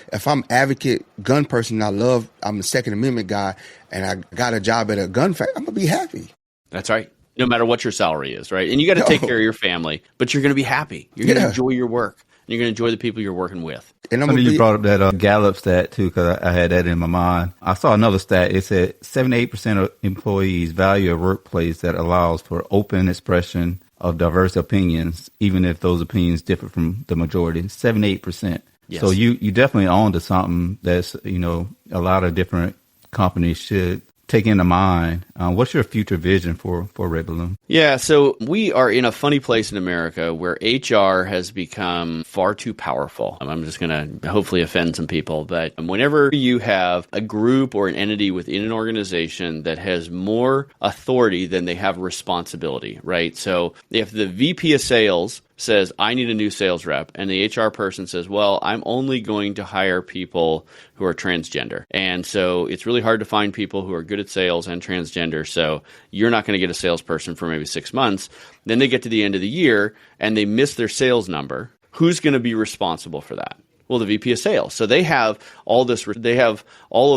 advocate gun person, I'm a Second Amendment guy, and I got a job at a gun factory, I'm gonna be happy. That's right. No matter what your salary is, right? And you got to take care of your family, but you're going to be happy. You're going to enjoy your work. And you're going to enjoy the people you're working with. And you brought up that Gallup stat, too, because I had that in my mind. I saw another stat. It said 78% of employees value a workplace that allows for open expression of diverse opinions, even if those opinions differ from the majority. 78%. Yes. So you definitely own to something that's, a lot of different companies should take into mind. What's your future vision for RedBalloon? Yeah, so we are in a funny place in America where HR has become far too powerful. I'm just going to hopefully offend some people, but whenever you have a group or an entity within an organization that has more authority than they have responsibility, right? So if the VP of sales says, I need a new sales rep, and the HR person says, well, I'm only going to hire people who are transgender. And so it's really hard to find people who are good at sales and transgender, so you're not going to get a salesperson for maybe 6 months. Then they get to the end of the year, and they miss their sales number. Who's going to be responsible for that? Well, the VP of sales. So they have all of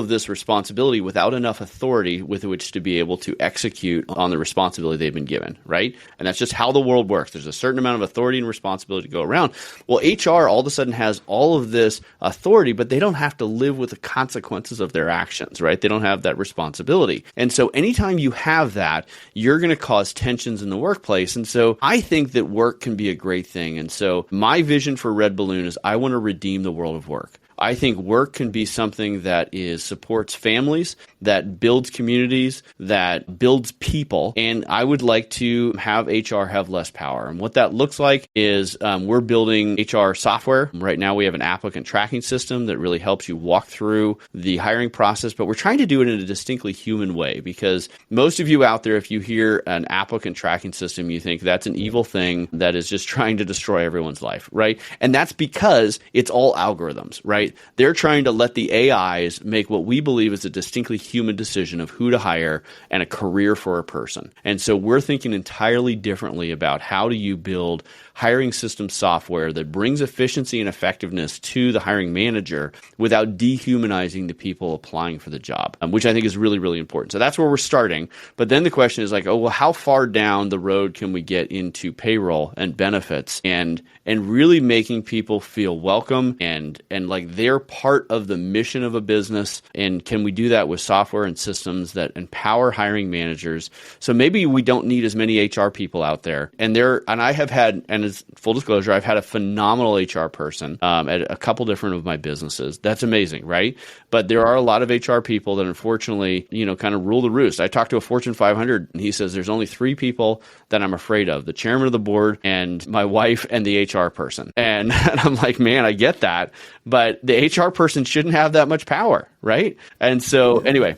this responsibility without enough authority with which to be able to execute on the responsibility they've been given, right? And that's just how the world works. There's a certain amount of authority and responsibility to go around. Well, HR all of a sudden has all of this authority, but they don't have to live with the consequences of their actions, right? They don't have that responsibility. And so anytime you have that, you're going to cause tensions in the workplace. And so I think that work can be a great thing. And so my vision for RedBalloon is I want to redeem the world of work. I think work can be something that supports families, that builds communities, that builds people. And I would like to have HR have less power. And what that looks like is we're building HR software. Right now we have an applicant tracking system that really helps you walk through the hiring process, but we're trying to do it in a distinctly human way, because most of you out there, if you hear an applicant tracking system, you think that's an evil thing that is just trying to destroy everyone's life, right? And that's because it's all algorithms, right? right? They're trying to let the AIs make what we believe is a distinctly human decision of who to hire and a career for a person. And so we're thinking entirely differently about how do you build hiring system software that brings efficiency and effectiveness to the hiring manager without dehumanizing the people applying for the job, which I think is really, really important. So that's where we're starting. But then the question is like, oh, well, how far down the road can we get into payroll and benefits and really making people feel welcome and like they're part of the mission of a business? And can we do that with software and systems that empower hiring managers? So maybe we don't need as many HR people out there. And I have had, and as full disclosure, I've had a phenomenal HR person at a couple different of my businesses. That's amazing, right? But there are a lot of HR people that unfortunately, kind of rule the roost. I talked to a Fortune 500 and he says there's only 3 people that I'm afraid of: the chairman of the board and my wife and the HR person. And I'm like, man, I get that, but the HR person shouldn't have that much power, right? And so anyway.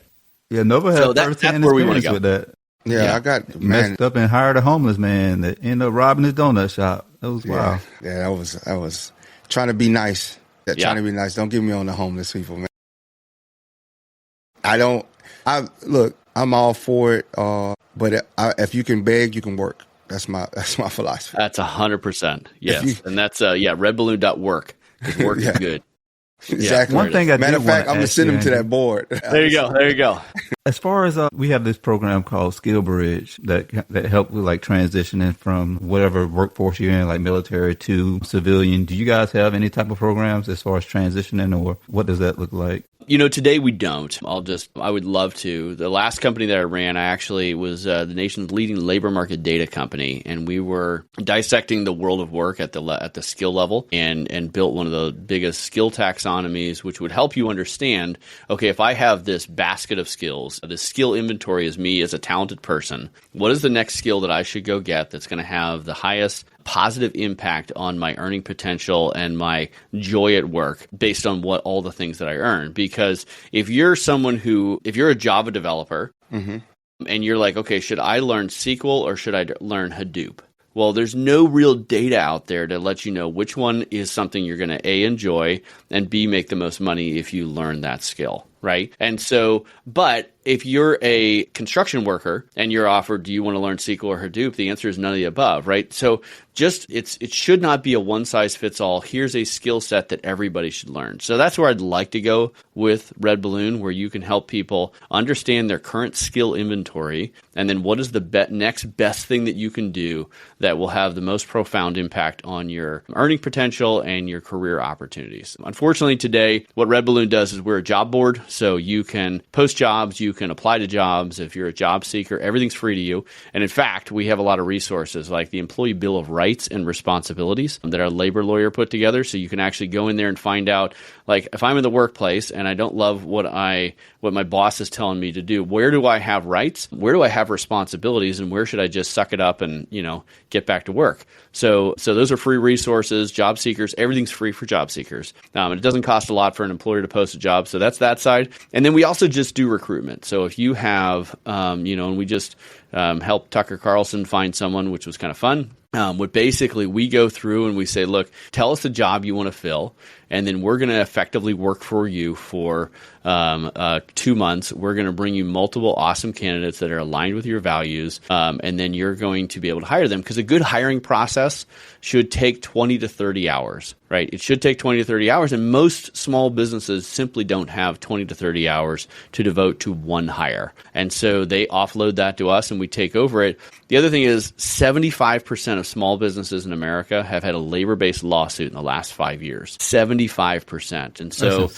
Yeah, Nova had first-hand experience with that. Yeah, I got messed up and hired a homeless man that ended up robbing his donut shop. That was wild. Yeah, that was trying to be nice. Trying to be nice. Don't get me on the homeless people, man. Look, I'm all for it. But if you can beg, you can work. That's my philosophy. That's 100%. Yes. And that's RedBalloon.Work. Work is good. Exactly. One thing matter of fact, I'm gonna send them to that board. There you go. As far as we have this program called Skill Bridge that help with like transitioning from whatever workforce you're in, like military to civilian. Do you guys have any type of programs as far as transitioning, or what does that look like? Today we don't. I would love to. The last company that I ran, I actually was the nation's leading labor market data company, and we were dissecting the world of work at the skill level and built one of the biggest skill taxonomies, which would help you understand, okay, if I have this basket of skills, this skill inventory is me as a talented person, what is the next skill that I should go get that's going to have the highest positive impact on my earning potential and my joy at work based on what all the things that I earn? Because if you're a Java developer and you're like, okay, should I learn SQL or should I learn Hadoop? Well, there's no real data out there to let you know which one is something you're going to A, enjoy, and B, make the most money if you learn that skill, right? And so, but if you're a construction worker and you're offered, do you want to learn SQL or Hadoop? The answer is none of the above, right? So it should not be a one size fits all. Here's a skill set that everybody should learn. So that's where I'd like to go with Red Balloon, where you can help people understand their current skill inventory and then what is the next best thing that you can do that will have the most profound impact on your earning potential and your career opportunities. Unfortunately, today, what Red Balloon does is we're a job board. So you can post jobs, you can apply to jobs. If you're a job seeker, everything's free to you. And in fact, we have a lot of resources like the Employee Bill of Rights and Responsibilities that our labor lawyer put together. So you can actually go in there and find out, like, if I'm in the workplace and I don't love what my boss is telling me to do, where do I have rights? Where do I have responsibilities? And where should I just suck it up and, get back to work? So those are free resources. Job seekers, everything's free for job seekers. And it doesn't cost a lot for an employer to post a job. So that's that side. And then we also just do recruitment. So if you have, and we just helped Tucker Carlson find someone, which was kind of fun. What basically we go through and we say, look, tell us the job you want to fill, and then we're going to effectively work for you for 2 months. We're going to bring you multiple awesome candidates that are aligned with your values, and then you're going to be able to hire them, because a good hiring process should take 20 to 30 hours, right? It should take 20 to 30 hours, and most small businesses simply don't have 20 to 30 hours to devote to one hire. And so they offload that to us and we take over it. The other thing is 75% of small businesses in America have had a labor-based lawsuit in the last 5 years. 75%. And so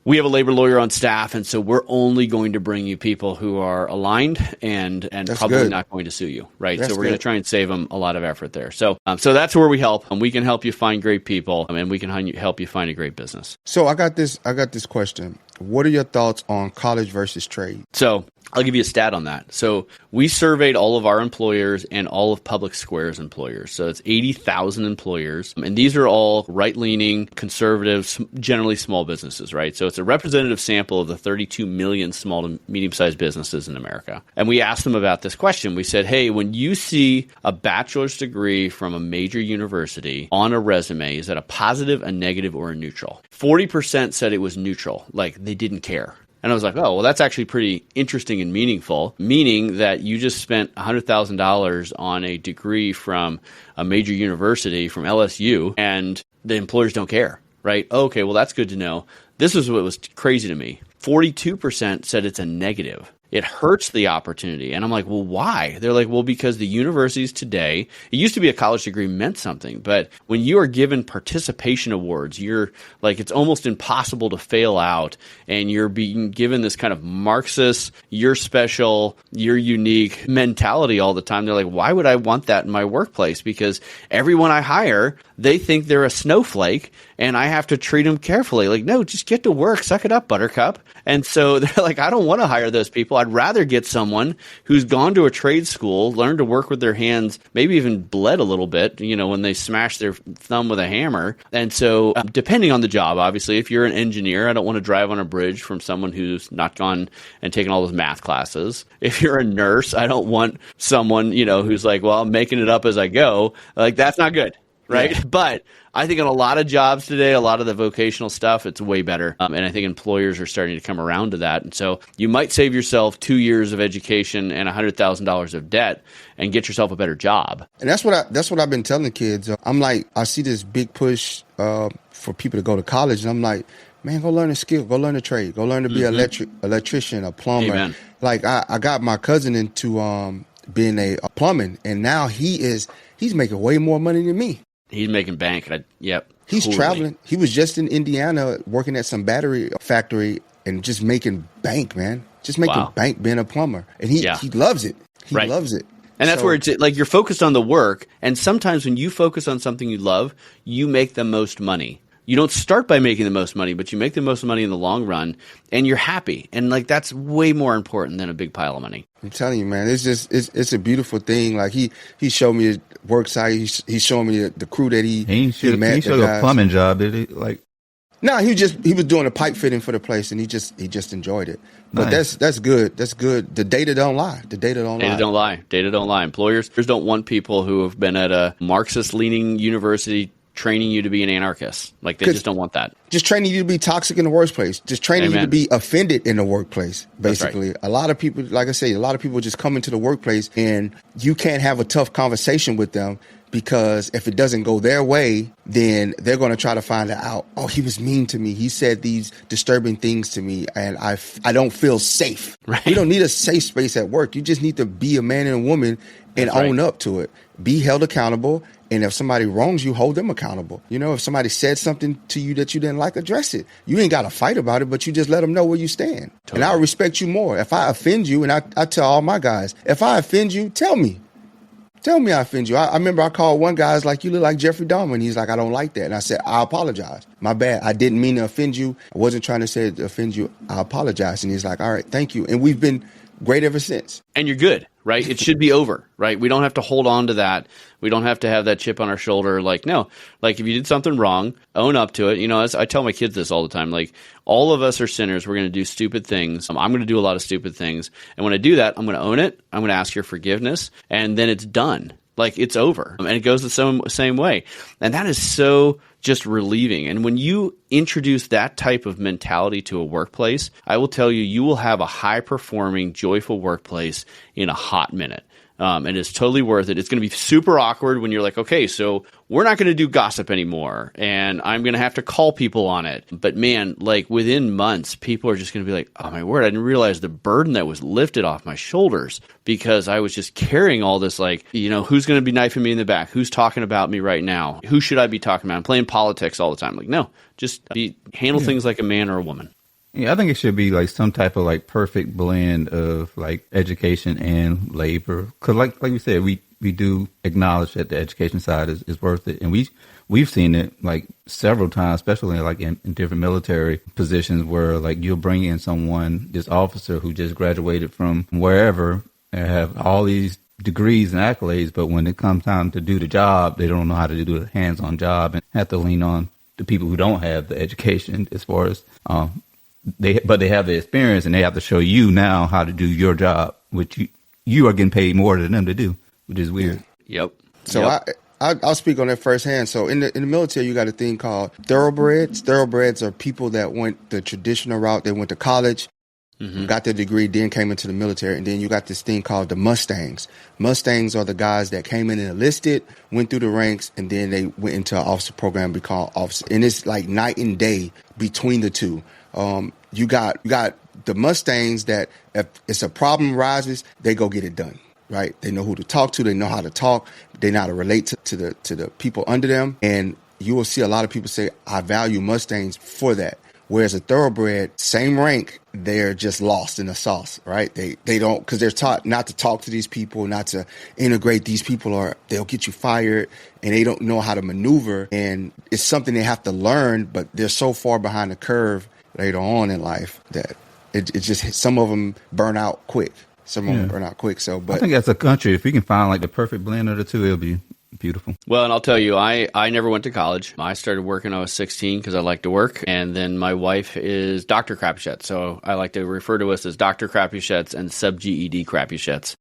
we have a labor lawyer on staff, and so we're only going to bring you people who are aligned and probably not going to sue you, right? So we're going to try and save them a lot of effort there. So that's where we help, and we can help you find great people, and we can help you find a great business. So I got this question. What are your thoughts on college versus trade? So I'll give you a stat on that. So we surveyed all of our employers and all of Public Square's employers. So it's 80,000 employers. And these are all right-leaning, conservative, generally small businesses, right? So it's a representative sample of the 32 million small to medium-sized businesses in America. And we asked them about this question. We said, hey, when you see a bachelor's degree from a major university on a resume, is that a positive, a negative, or a neutral? 40% said it was neutral, like they didn't care. And I was like, oh, well, that's actually pretty interesting and meaningful, meaning that you just spent $100,000 on a degree from a major university, from LSU, and the employers don't care, right? Okay, well, that's good to know. This is what was crazy to me. 42% said it's a negative. It hurts the opportunity. And I'm like, well, why? They're like, well, because the universities today, it used to be a college degree meant something, but when you are given participation awards, you're like, it's almost impossible to fail out, and you're being given this kind of Marxist, you're special, you're unique mentality all the time. They're like, why would I want that in my workplace? Because everyone I hire, they think they're a snowflake, and I have to treat them carefully. Like, no, just get to work, suck it up, buttercup. And so they're like, I don't want to hire those people. I'd rather get someone who's gone to a trade school, learned to work with their hands, maybe even bled a little bit, when they smash their thumb with a hammer. And so depending on the job, obviously, if you're an engineer, I don't want to drive on a bridge from someone who's not gone and taken all those math classes. If you're a nurse, I don't want someone, who's like, well, I'm making it up as I go. Like, that's not good. Right. Yeah. But I think in a lot of jobs today, a lot of the vocational stuff, it's way better. And I think employers are starting to come around to that. And so you might save yourself 2 years of education and $100,000 of debt and get yourself a better job. And that's what I've been telling the kids. I'm like, I see this big push for people to go to college. And I'm like, man, go learn a skill, go learn a trade, go learn to be an electrician, a plumber. Amen. Like I got my cousin into being a plumbing, and now he's making way more money than me. He's making bank. Yep. He's traveling. He was just in Indiana working at some battery factory and just making bank, man. Just making bank being a plumber. And he loves it. He loves it. And that's where it's like you're focused on the work. And sometimes when you focus on something you love, you make the most money. You don't start by making the most money, but you make the most money in the long run, and you're happy. And like that's way more important than a big pile of money. I'm telling you, man, it's a beautiful thing. Like he showed me his work site. He's showing me the crew that he met. He showed a plumbing job, did he? Like, no, he was doing a pipe fitting for the place, and he just enjoyed it. But nice. That's good. That's good. The data don't lie. Data don't lie. Employers don't want people who have been at a Marxist-leaning university training you to be an anarchist. Like, they just don't want that. Just training you to be toxic in the workplace. Just training you to be offended in the workplace, basically. Right. A lot of people, like I say, just come into the workplace and you can't have a tough conversation with them because if it doesn't go their way, then they're going to try to find out, oh, he was mean to me. He said these disturbing things to me and I don't feel safe. Right. You don't need a safe space at work. You just need to be a man and a woman and own up to it. Be held accountable. And if somebody wrongs you, hold them accountable. If somebody said something to you that you didn't like, address it. You ain't got to fight about it, but you just let them know where you stand. Totally. And I'll respect you more. If I offend you, and I tell all my guys, if I offend you, tell me. Tell me I offend you. I remember I called one guy, I was like, you look like Jeffrey Dahmer. And he's like, I don't like that. And I said, I apologize. My bad. I didn't mean to offend you. I wasn't trying to say to offend you. I apologize. And he's like, all right, thank you. And we've been great ever since. And you're good, right? It should be over, right? We don't have to hold on to that. We don't have to have that chip on our shoulder. Like, no, like if you did something wrong, own up to it. As I tell my kids this all the time, like all of us are sinners. We're going to do stupid things. I'm going to do a lot of stupid things. And when I do that, I'm going to own it. I'm going to ask your forgiveness and then it's done. Like it's over. And it goes the same way. And that is so just relieving. And when you introduce that type of mentality to a workplace, I will tell you, you will have a high-performing, joyful workplace in a hot minute. And it's totally worth it. It's going to be super awkward when you're like, okay, so we're not going to do gossip anymore, and I'm going to have to call people on it. But man, like within months, people are just going to be like, oh my word, I didn't realize the burden that was lifted off my shoulders because I was just carrying all this, like, who's going to be knifing me in the back? Who's talking about me right now? Who should I be talking about? I'm playing politics all the time. Like, no, just handle things like a man or a woman. Yeah, I think it should be like some type of like perfect blend of like education and labor. Cause like you said, we do acknowledge that the education side is worth it. And we've seen it like several times, especially like in different military positions where like you'll bring in someone, this officer who just graduated from wherever and have all these degrees and accolades, but when it comes time to do the job, they don't know how to do a hands-on job and have to lean on the people who don't have the education as far as they have the experience, and they have to show you now how to do your job, which you are getting paid more than them to do, which is weird. Yep. So I'll speak on that firsthand. So in the military, you got a thing called thoroughbreds. Thoroughbreds are people that went the traditional route. They went to college, got their degree, then came into the military. And then you got this thing called the Mustangs. Mustangs are the guys that came in and enlisted, went through the ranks, and then they went into an officer program called officer. And it's like night and day between the two. You got the Mustangs that if it's a problem rises, they go get it done, right? They know who to talk to. They know how to talk. They know how to relate to the people under them. And you will see a lot of people say, I value Mustangs for that. Whereas a thoroughbred, same rank, they're just lost in the sauce, right? They don't, because they're taught not to talk to these people, not to integrate these people, or they'll get you fired, and they don't know how to maneuver. And it's something they have to learn, but they're so far behind the curve later on in life that it just, some of them burn out quick. Some of them burn out quick. So, but I think as a country, if we can find like the perfect blend of the two, it'll be beautiful. Well, and I'll tell you, I never went to college. I started working when I was 16 because I like to work. And then my wife is Dr. Crapuchettes. So I like to refer to us as Dr. Crapuchettes and sub-GED Crapuchettes.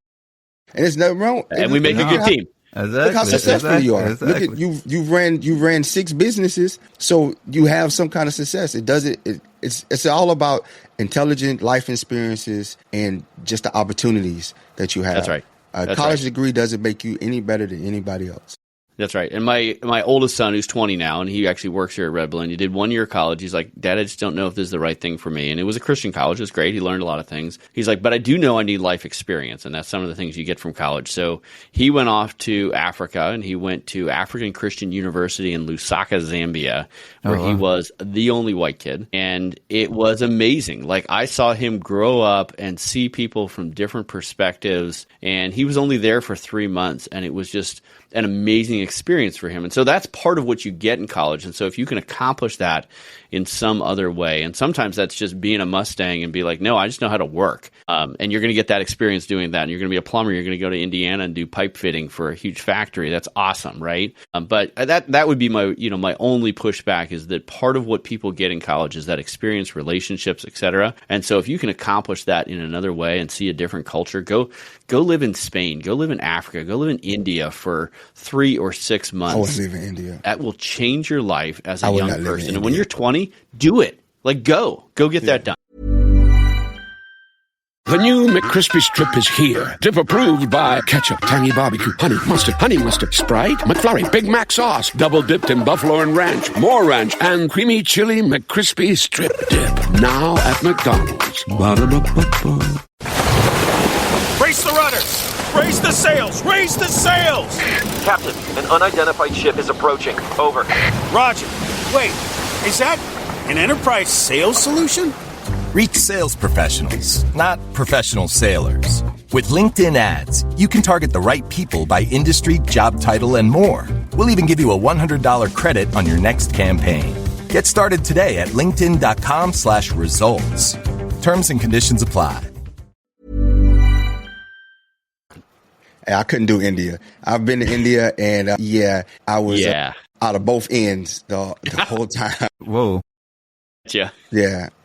And there's nothing wrong. And we make a good team. Exactly. Look how successful you are. Exactly. Look at you ran 6 businesses, so you have some kind of success. It's all about intelligent life experiences and just the opportunities that you have. That's right. A college degree doesn't make you any better than anybody else. That's right. And my oldest son, who's 20 now, and he actually works here at RedBalloon, he did 1 year of college. He's like, Dad, I just don't know if this is the right thing for me. And it was a Christian college. It was great. He learned a lot of things. He's like, but I do know I need life experience. And that's some of the things you get from college. So he went off to Africa, and he went to African Christian University in Lusaka, Zambia, where he was the only white kid. And it was amazing. Like, I saw him grow up and see people from different perspectives. And he was only there for 3 months. And it was just an amazing experience for him. And so that's part of what you get in college. And so if you can accomplish that in some other way, and sometimes that's just being a Mustang and be like, no, I just know how to work. And you're going to get that experience doing that. And you're going to be a plumber. You're going to go to Indiana and do pipe fitting for a huge factory. That's awesome, right? But that would be my only pushback, is that part of what people get in college is that experience, relationships, etc. And so if you can accomplish that in another way and see a different culture, go live in Spain, go live in Africa, go live in India for 3 or 6 months. I want to live in India. That will change your life as a young person. And when you're 20, do it. Like, go get that done. The new McCrispy Strip is here. Dip approved by ketchup, tangy barbecue, honey mustard, Sprite, McFlurry, Big Mac sauce, double dipped in buffalo and ranch, more ranch, and creamy chili McCrispy Strip Dip. Now at McDonald's. Ba-da-ba-ba-ba. Brace the rudders! Raise the sails! Raise the sails! Captain, an unidentified ship is approaching. Over. Roger. Wait, is that an enterprise sales solution? Reach sales professionals, not professional sailors. With LinkedIn ads, you can target the right people by industry, job title, and more. We'll even give you a $100 credit on your next campaign. Get started today at linkedin.com/results. Terms and conditions apply. I couldn't do India. I've been to India, and I was out of both ends the whole time. Whoa. Yeah.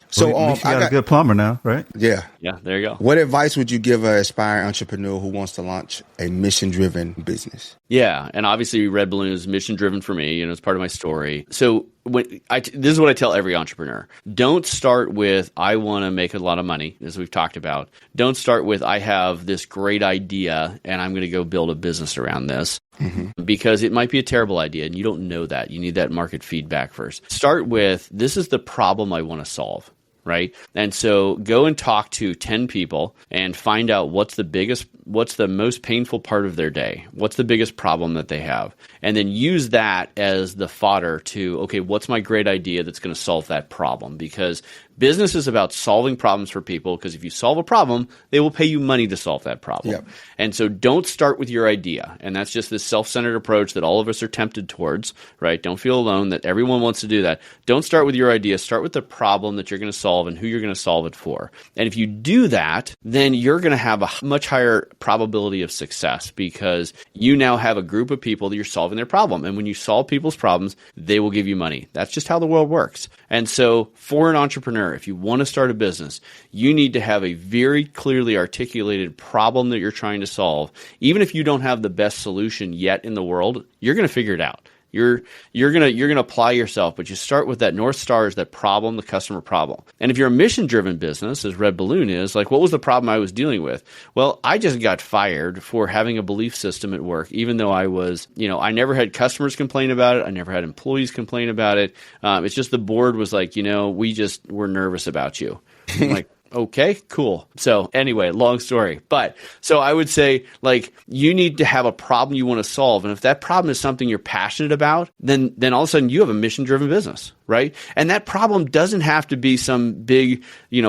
So I got a good plumber now, right? Yeah. Yeah, there you go. What advice would you give an aspiring entrepreneur who wants to launch a mission-driven business? Yeah, and obviously Red Balloon is mission-driven for me. It's part of my story. So this is what I tell every entrepreneur. Don't start with, I want to make a lot of money, as we've talked about. Don't start with, I have this great idea, and I'm going to go build a business around this. Mm-hmm. Because it might be a terrible idea, and you don't know that. You need that market feedback first. Start with, this is the problem I want to solve. Right? And so go and talk to 10 people and find out what's the most painful part of their day. What's the biggest problem that they have? And then use that as the fodder to, okay, what's my great idea that's going to solve that problem? Because Business is about solving problems for people, because if you solve a problem, they will pay you money to solve that problem. Yep. And so don't start with your idea. And that's just this self-centered approach that all of us are tempted towards, right? Don't feel alone, that everyone wants to do that. Don't start with your idea. Start with the problem that you're going to solve and who you're going to solve it for. And if you do that, then you're going to have a much higher probability of success, because you now have a group of people that you're solving their problem. And when you solve people's problems, they will give you money. That's just how the world works. And so for an entrepreneur, if you want to start a business, you need to have a very clearly articulated problem that you're trying to solve. Even if you don't have the best solution yet in the world, you're going to figure it out. You're gonna apply yourself, but you start with that North Star, is that problem, the customer problem. And if you're a mission-driven business, as Red Balloon is, like, what was the problem I was dealing with? Well, I just got fired for having a belief system at work, even though I was, I never had customers complain about it. I never had employees complain about it. It's just the board was like, we're nervous about you. I'm like, okay, cool. So anyway, long story. But so I would say, like, you need to have a problem you want to solve. And if that problem is something you're passionate about, then all of a sudden you have a mission-driven business, right? And that problem doesn't have to be some big,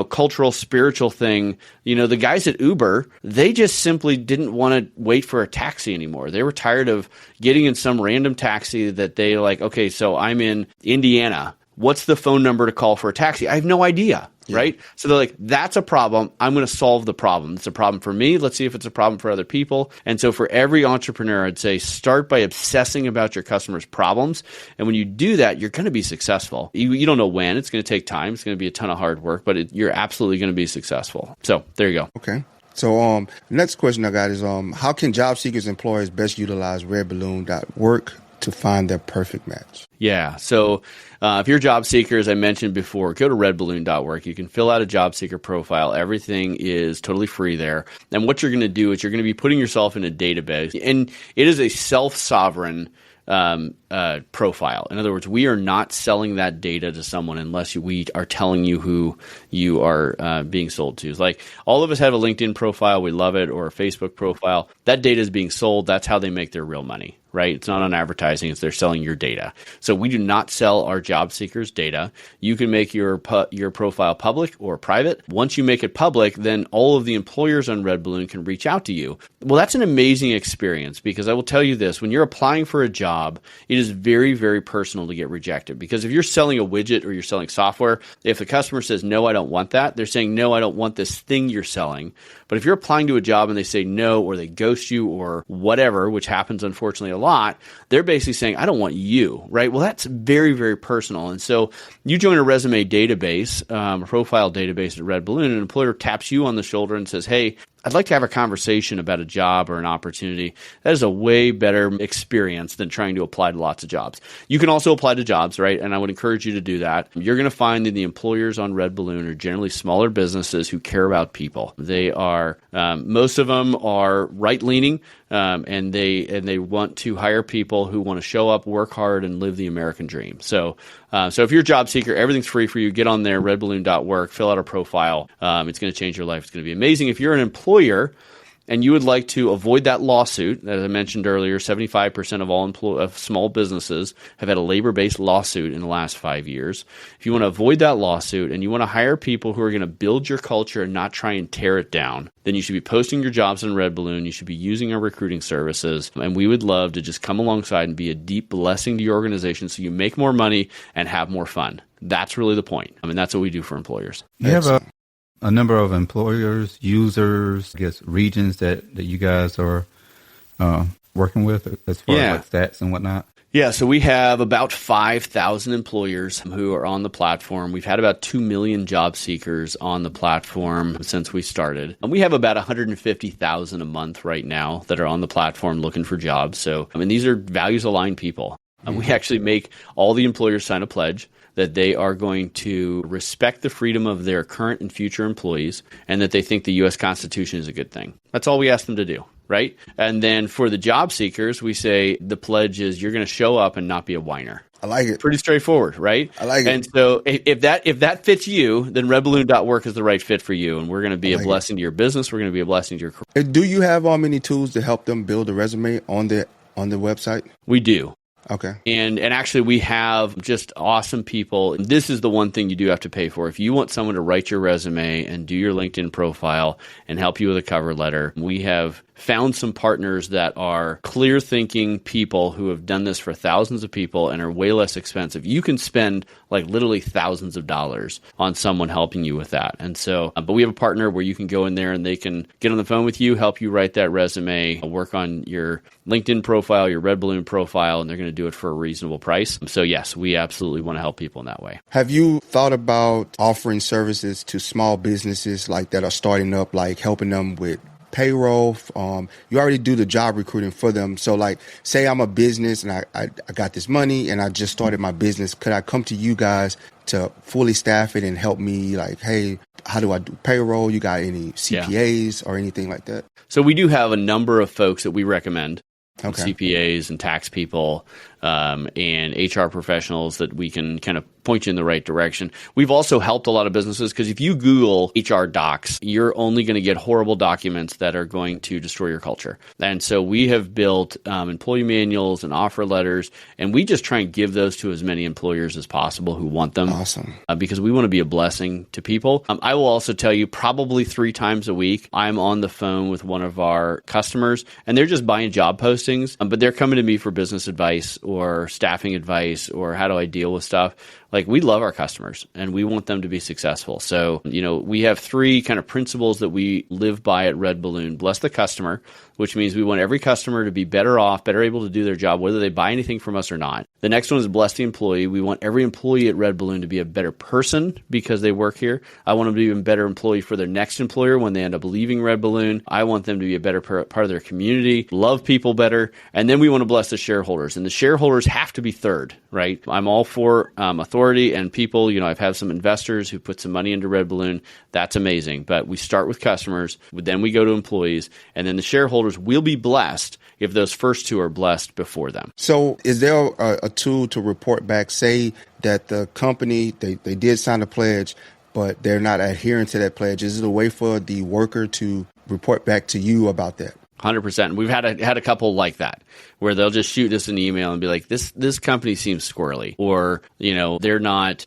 cultural, spiritual thing. The guys at Uber, they just simply didn't want to wait for a taxi anymore. They were tired of getting in some random taxi that they like, okay, so I'm in Indiana. What's the phone number to call for a taxi? I have no idea. Yeah. Right? So they're like, that's a problem. I'm going to solve the problem. It's a problem for me. Let's see if it's a problem for other people. And so for every entrepreneur, I'd say start by obsessing about your customers' problems. And when you do that, you're going to be successful. You don't know when. It's going to take time. It's going to be a ton of hard work, but you're absolutely going to be successful. So there you go. Okay. So next question I got is, how can job seekers employers best utilize RedBalloon.Work to find their perfect match? Yeah. So if you're a job seeker, as I mentioned before, go to RedBalloon.Work. You can fill out a job seeker profile. Everything is totally free there. And what you're going to do is you're going to be putting yourself in a database. And it is a self-sovereign profile. In other words, we are not selling that data to someone unless we are telling you who you are being sold to. It's like all of us have a LinkedIn profile. We love it. Or a Facebook profile. That data is being sold. That's how they make their real money. Right? It's not on advertising. It's they're selling your data. So we do not sell our job seekers data. You can make your profile public or private. Once you make it public, then all of the employers on Red Balloon can reach out to you. Well, that's an amazing experience, because I will tell you this, when you're applying for a job, it is very, very personal to get rejected. Because if you're selling a widget or you're selling software, if the customer says, no, I don't want that, they're saying, no, I don't want this thing you're selling. But if you're applying to a job and they say no, or they ghost you or whatever, which happens unfortunately a lot, they're basically saying, I don't want you, right? Well, that's very, very personal. And so you join a resume database, a profile database at Red Balloon, and an employer taps you on the shoulder and says, hey, I'd like to have a conversation about a job or an opportunity. That is a way better experience than trying to apply to lots of jobs. You can also apply to jobs, right? And I would encourage you to do that. You're going to find that the employers on Red Balloon are generally smaller businesses who care about people. They are, most of them are right-leaning, and they want to hire people who want to show up, work hard, and live the American dream. So if you're a job seeker, everything's free for you. Get on there, RedBalloon.Work, fill out a profile. It's going to change your life. It's going to be amazing. If you're an employer and you would like to avoid that lawsuit, as I mentioned earlier, 75% of all small businesses have had a labor-based lawsuit in the last 5 years. If you want to avoid that lawsuit and you want to hire people who are going to build your culture and not try and tear it down, then you should be posting your jobs on Red Balloon. You should be using our recruiting services. And we would love to just come alongside and be a deep blessing to your organization so you make more money and have more fun. That's really the point. I mean, that's what we do for employers. You have a number of employers, users, I guess, regions that you guys are working with as far as like stats and whatnot? Yeah, so we have about 5,000 employers who are on the platform. We've had about 2 million job seekers on the platform since we started. And we have about 150,000 a month right now that are on the platform looking for jobs. So, I mean, these are values-aligned people. And we actually make all the employers sign a pledge that they are going to respect the freedom of their current and future employees, and that they think the U.S. Constitution is a good thing. That's all we ask them to do, right? And then for the job seekers, we say the pledge is you're going to show up and not be a whiner. I like it. Pretty straightforward, right? I like it. And so if that fits you, then RedBalloon.Work is the right fit for you, and we're going to be a blessing to your business. We're going to be a blessing to your career. Do you have any tools to help them build a resume on the website? We do. Okay. And actually, we have just awesome people. And this is the one thing you do have to pay for. If you want someone to write your resume and do your LinkedIn profile and help you with a cover letter, we have found some partners that are clear thinking people who have done this for thousands of people and are way less expensive. You can spend like literally thousands of dollars on someone helping you with that. And so, but we have a partner where you can go in there and they can get on the phone with you, help you write that resume, work on your LinkedIn profile, your RedBalloon profile, and they're going to do it for a reasonable price. So yes, we absolutely want to help people in that way. Have you thought about offering services to small businesses like that are starting up, like helping them with payroll? You already do the job recruiting for them. So like, say I'm a business and I got this money and I just started my business. Could I come to you guys to fully staff it and help me like, hey, how do I do payroll? You got any CPAs or anything like that? So we do have a number of folks that we recommend. Okay. CPAs and tax people and HR professionals that we can kind of point you in the right direction. We've also helped a lot of businesses because if you Google HR docs, you're only going to get horrible documents that are going to destroy your culture. And so we have built employee manuals and offer letters, and we just try and give those to as many employers as possible who want them. Awesome. Because we want to be a blessing to people. I will also tell you probably 3 times a week, I'm on the phone with one of our customers, and they're just buying job postings, but they're coming to me for business advice or staffing advice or how do I deal with stuff. Like, we love our customers and we want them to be successful. So, we have 3 kind of principles that we live by at Red Balloon. Bless the customer, which means we want every customer to be better off, better able to do their job, whether they buy anything from us or not. The next one is bless the employee. We want every employee at Red Balloon to be a better person because they work here. I want them to be a better employee for their next employer when they end up leaving Red Balloon. I want them to be a better part of their community, love people better. And then we want to bless the shareholders. And the shareholders have to be third, right? I'm all for authority and people. I've had some investors who put some money into Red Balloon. That's amazing. But we start with customers, then we go to employees, and then the shareholders will be blessed if those first 2 are blessed before them. So is there a tool to report back, say that the company, they did sign a pledge, but they're not adhering to that pledge? Is it a way for the worker to report back to you about that? 100%. We've had a couple like that where they'll just shoot us an email and be like, this company seems squirrely, or they're not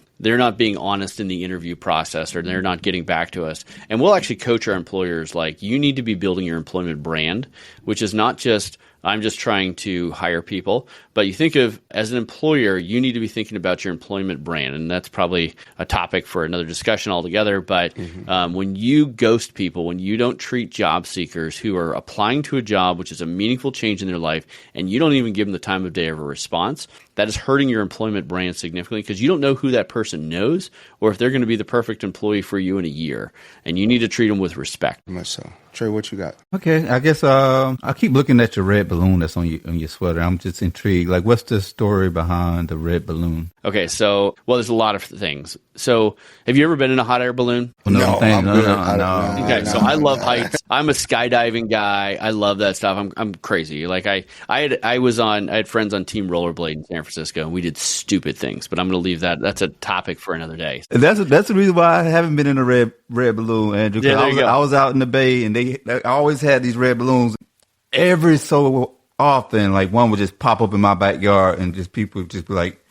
being honest in the interview process, or they're not getting back to us. And we'll actually coach our employers like, you need to be building your employment brand, which is not just I'm just trying to hire people. But you think of, as an employer, you need to be thinking about your employment brand. And that's probably a topic for another discussion altogether. But when you ghost people, when you don't treat job seekers who are applying to a job, which is a meaningful change in their life, and you don't even give them the time of day of a response, that is hurting your employment brand significantly because you don't know who that person knows or if they're going to be the perfect employee for you in a year. And you need to treat them with respect. Much so. Trey, what you got? Okay, I guess I keep looking at your red balloon that's on your sweater. I'm just intrigued. Like, what's the story behind the red balloon? Okay, so, there's a lot of things. So, have you ever been in a hot air balloon? No. Okay, so I love heights. I'm a skydiving guy. I love that stuff. I'm crazy. Like I had friends on Team Rollerblade in San Francisco, and we did stupid things. But I'm going to leave that. That's a topic for another day. That's the reason why I haven't been in a red balloon, Andrew. Yeah, I was out in the Bay, and they always had these red balloons every so often. Like, one would just pop up in my backyard, and just people would just be like,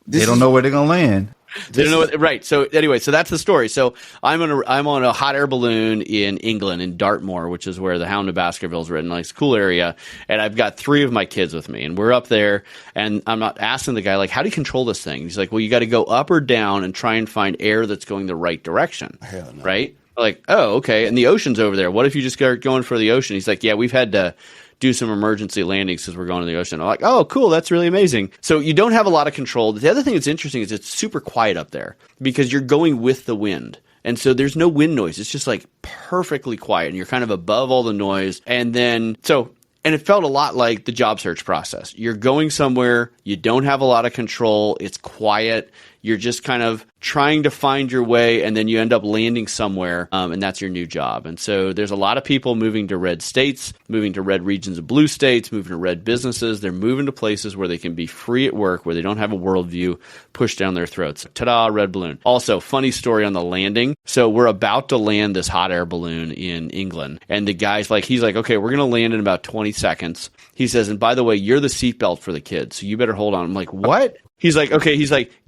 they don't know where they're gonna land. They don't know right. So anyway, so that's the story. So I'm on a hot air balloon in England, in Dartmoor, which is where the Hound of Baskerville is written. Like, it's a cool area. And I've got 3 of my kids with me, and we're up there. And I'm not asking the guy, like, how do you control this thing? He's like, well, you got to go up or down and try and find air that's going the right direction. Hell no. Right? Like, oh, okay. And the ocean's over there. What if you just start going for the ocean? He's like, yeah, we've had to do some emergency landings because we're going to the ocean. I'm like, oh, cool. That's really amazing. So you don't have a lot of control. The other thing that's interesting is it's super quiet up there because you're going with the wind. And so there's no wind noise. It's just like perfectly quiet, and you're kind of above all the noise. And it felt a lot like the job search process. You're going somewhere, you don't have a lot of control, it's quiet, You're just kind of trying to find your way, and then you end up landing somewhere, and that's your new job. And so there's a lot of people moving to red states, moving to red regions of blue states, moving to red businesses. They're moving to places where they can be free at work, where they don't have a worldview pushed down their throats. Ta-da, red balloon. Also, funny story on the landing. So we're about to land this hot air balloon in England, and the guy's like, he's like, okay, we're going to land in about 20 seconds. He says, and by the way, you're the seatbelt for the kids, so you better hold on. I'm like, what? He's like, okay,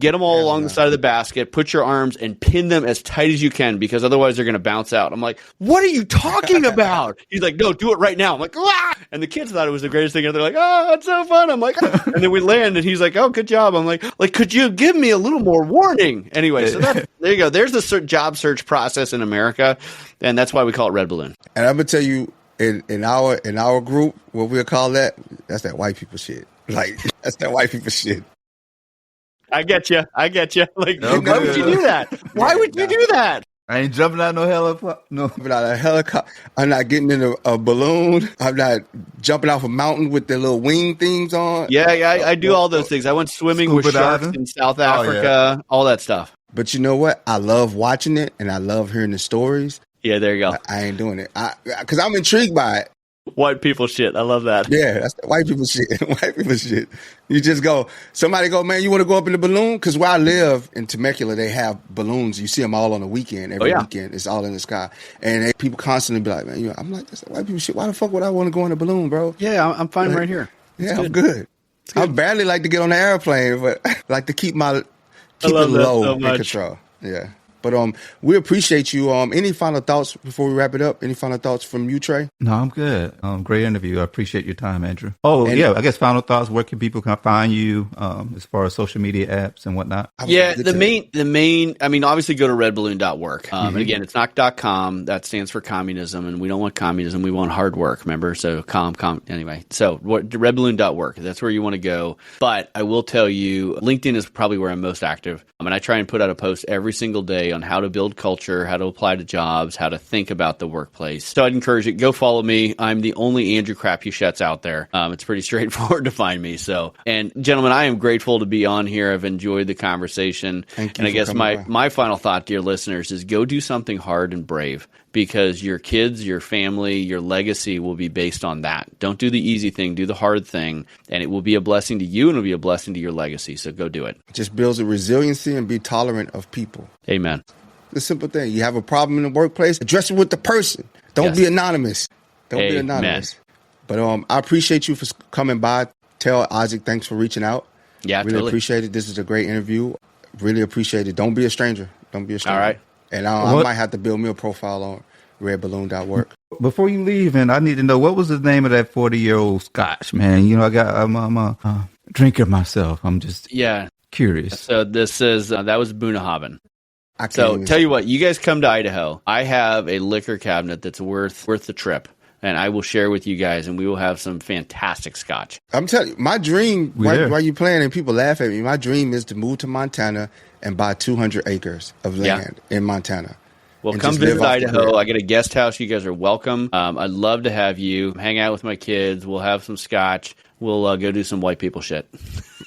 get them all along the side of the basket, put your arms and pin them as tight as you can because otherwise they're going to bounce out. I'm like, what are you talking about? He's like, no, do it right now. I'm like, ah! And the kids thought it was the greatest thing. And they're like, oh, it's so fun. I'm like, ah. And then we land and he's like, oh, good job. I'm like, could you give me a little more warning? Anyway, so there you go. There's the job search process in America. And that's why we call it Red Balloon. And I'm going to tell you, in our group, what we'll call that's that white people shit. Like, that's that white people shit. I get you. Like, why would you do that? Why would you do that? I ain't jumping out jumping out a helicopter. I'm not getting in a balloon. I'm not jumping off a mountain with the little wing things on. Yeah, I do all those things. I went swimming with sharks in South Africa, all that stuff. But you know what? I love watching it, and I love hearing the stories. Yeah, there you go. I ain't doing it because I'm intrigued by it. White people shit. I love that. Yeah, that's the white people shit. White people shit. You just somebody go, man, you want to go up in the balloon? Because where I live in Temecula, they have balloons. You see them all on the weekend. Every weekend, it's all in the sky. And people constantly be like, man, I'm like, that's white people shit. Why the fuck would I want to go in a balloon, bro? Yeah, I'm fine right here. Yeah, I'm good. I barely like to get on the airplane, but I like to keep it low in control. Yeah. But we appreciate you. Any final thoughts before we wrap it up? Any final thoughts from you, Trey? No, I'm good. Great interview. I appreciate your time, Andrew. I guess final thoughts. Where can people find you as far as social media apps and whatnot? Yeah, the main. I mean, obviously go to RedBalloon.Work. And again, it's not .com. That stands for communism, and we don't want communism. We want hard work. Remember, so anyway. So RedBalloon.Work. That's where you want to go. But I will tell you, LinkedIn is probably where I'm most active. And I try and put out a post every single day on how to build culture, how to apply to jobs, how to think about the workplace. So I'd encourage you, go follow me. I'm the only Andrew Crapuchettes out there. It's pretty straightforward to find me. So, and gentlemen, I am grateful to be on here. I've enjoyed the conversation. Thank you. And I guess my final thought, dear listeners, is go do something hard and brave, because your kids, your family, your legacy will be based on that. Don't do the easy thing, do the hard thing, and it will be a blessing to you and it'll be a blessing to your legacy. So go do it. It just builds a resiliency and be tolerant of people. Amen. The simple thing. You have a problem in the workplace, address it with the person. Don't be anonymous. Be anonymous. But I appreciate you for coming by. Tell Isaac thanks for reaching out. Yeah, really appreciate it. This is a great interview. Really appreciate it. Don't be a stranger. All right. And I might have to build me a profile on RedBalloon.Work. Before you leave, and I need to know, what was the name of that 40-year-old scotch, man? You know, I'm a drinker myself. I'm just curious. So this is, that was Bunnahabhain. So tell you what, you guys come to Idaho. I have a liquor cabinet that's worth the trip. And I will share with you guys, and we will have some fantastic scotch. I'm telling you, my dream, while you playing and people laugh at me, my dream is to move to Montana and buy 200 acres of land in Montana. Well, come visit Idaho. I get a guest house. You guys are welcome. I'd love to have you hang out with my kids. We'll have some scotch. We'll go do some white people shit.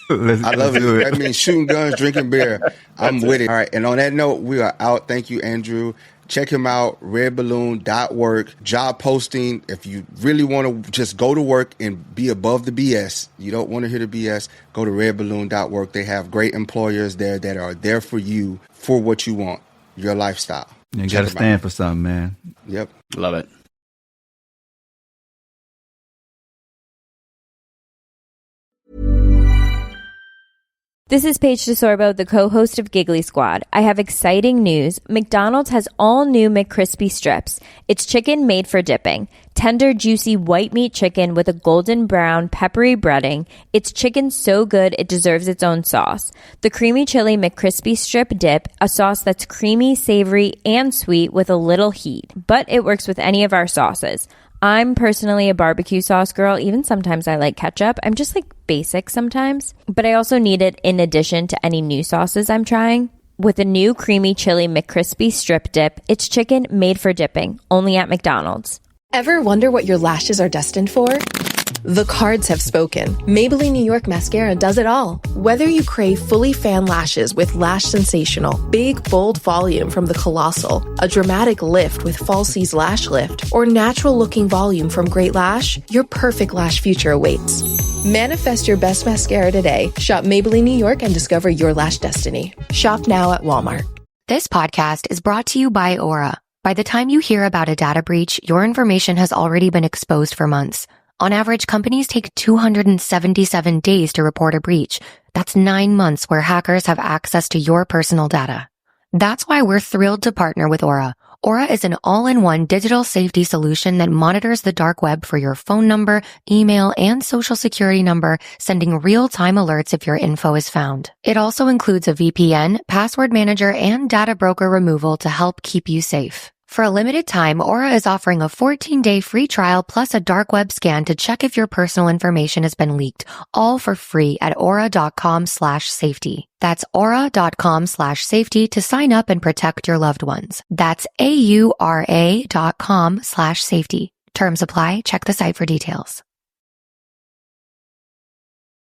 I love it. I mean, shooting guns, drinking beer. I'm with it. All right. And on that note, we are out. Thank you, Andrew. Check him out, RedBalloon.Work. Job posting. If you really want to just go to work and be above the BS, you don't want to hear the BS, go to RedBalloon.Work. They have great employers there that are there for you, for what you want, your lifestyle. You got to stand for something, man. Yep. Love it. This is Paige DeSorbo, the co-host of Giggly Squad. I have exciting news. McDonald's has all new McCrispy strips. It's chicken made for dipping. Tender, juicy white meat chicken with a golden brown, peppery breading. It's chicken so good it deserves its own sauce. The creamy chili McCrispy strip dip, a sauce that's creamy, savory, and sweet with a little heat. But it works with any of our sauces. I'm personally a barbecue sauce girl. Even sometimes I like ketchup. I'm just like basic sometimes. But I also need it in addition to any new sauces I'm trying. With a new creamy chili McCrispy strip dip, it's chicken made for dipping, only at McDonald's. Ever wonder what your lashes are destined for? The cards have spoken. Maybelline New York Mascara does it all. Whether you crave fully fan lashes with Lash Sensational, big, bold volume from the Colossal, a dramatic lift with Falsies Lash Lift, or natural-looking volume from Great Lash, your perfect lash future awaits. Manifest your best mascara today. Shop Maybelline New York and discover your lash destiny. Shop now at Walmart. This podcast is brought to you by Aura. By the time you hear about a data breach, your information has already been exposed for months. On average, companies take 277 days to report a breach. That's 9 months where hackers have access to your personal data. That's why we're thrilled to partner with Aura. Aura is an all-in-one digital safety solution that monitors the dark web for your phone number, email, and social security number, sending real-time alerts if your info is found. It also includes a VPN, password manager, and data broker removal to help keep you safe. For a limited time, Aura is offering a 14-day free trial plus a dark web scan to check if your personal information has been leaked, all for free at aura.com/safety. That's aura.com/safety to sign up and protect your loved ones. That's AURA.com/safety. Terms apply. Check the site for details.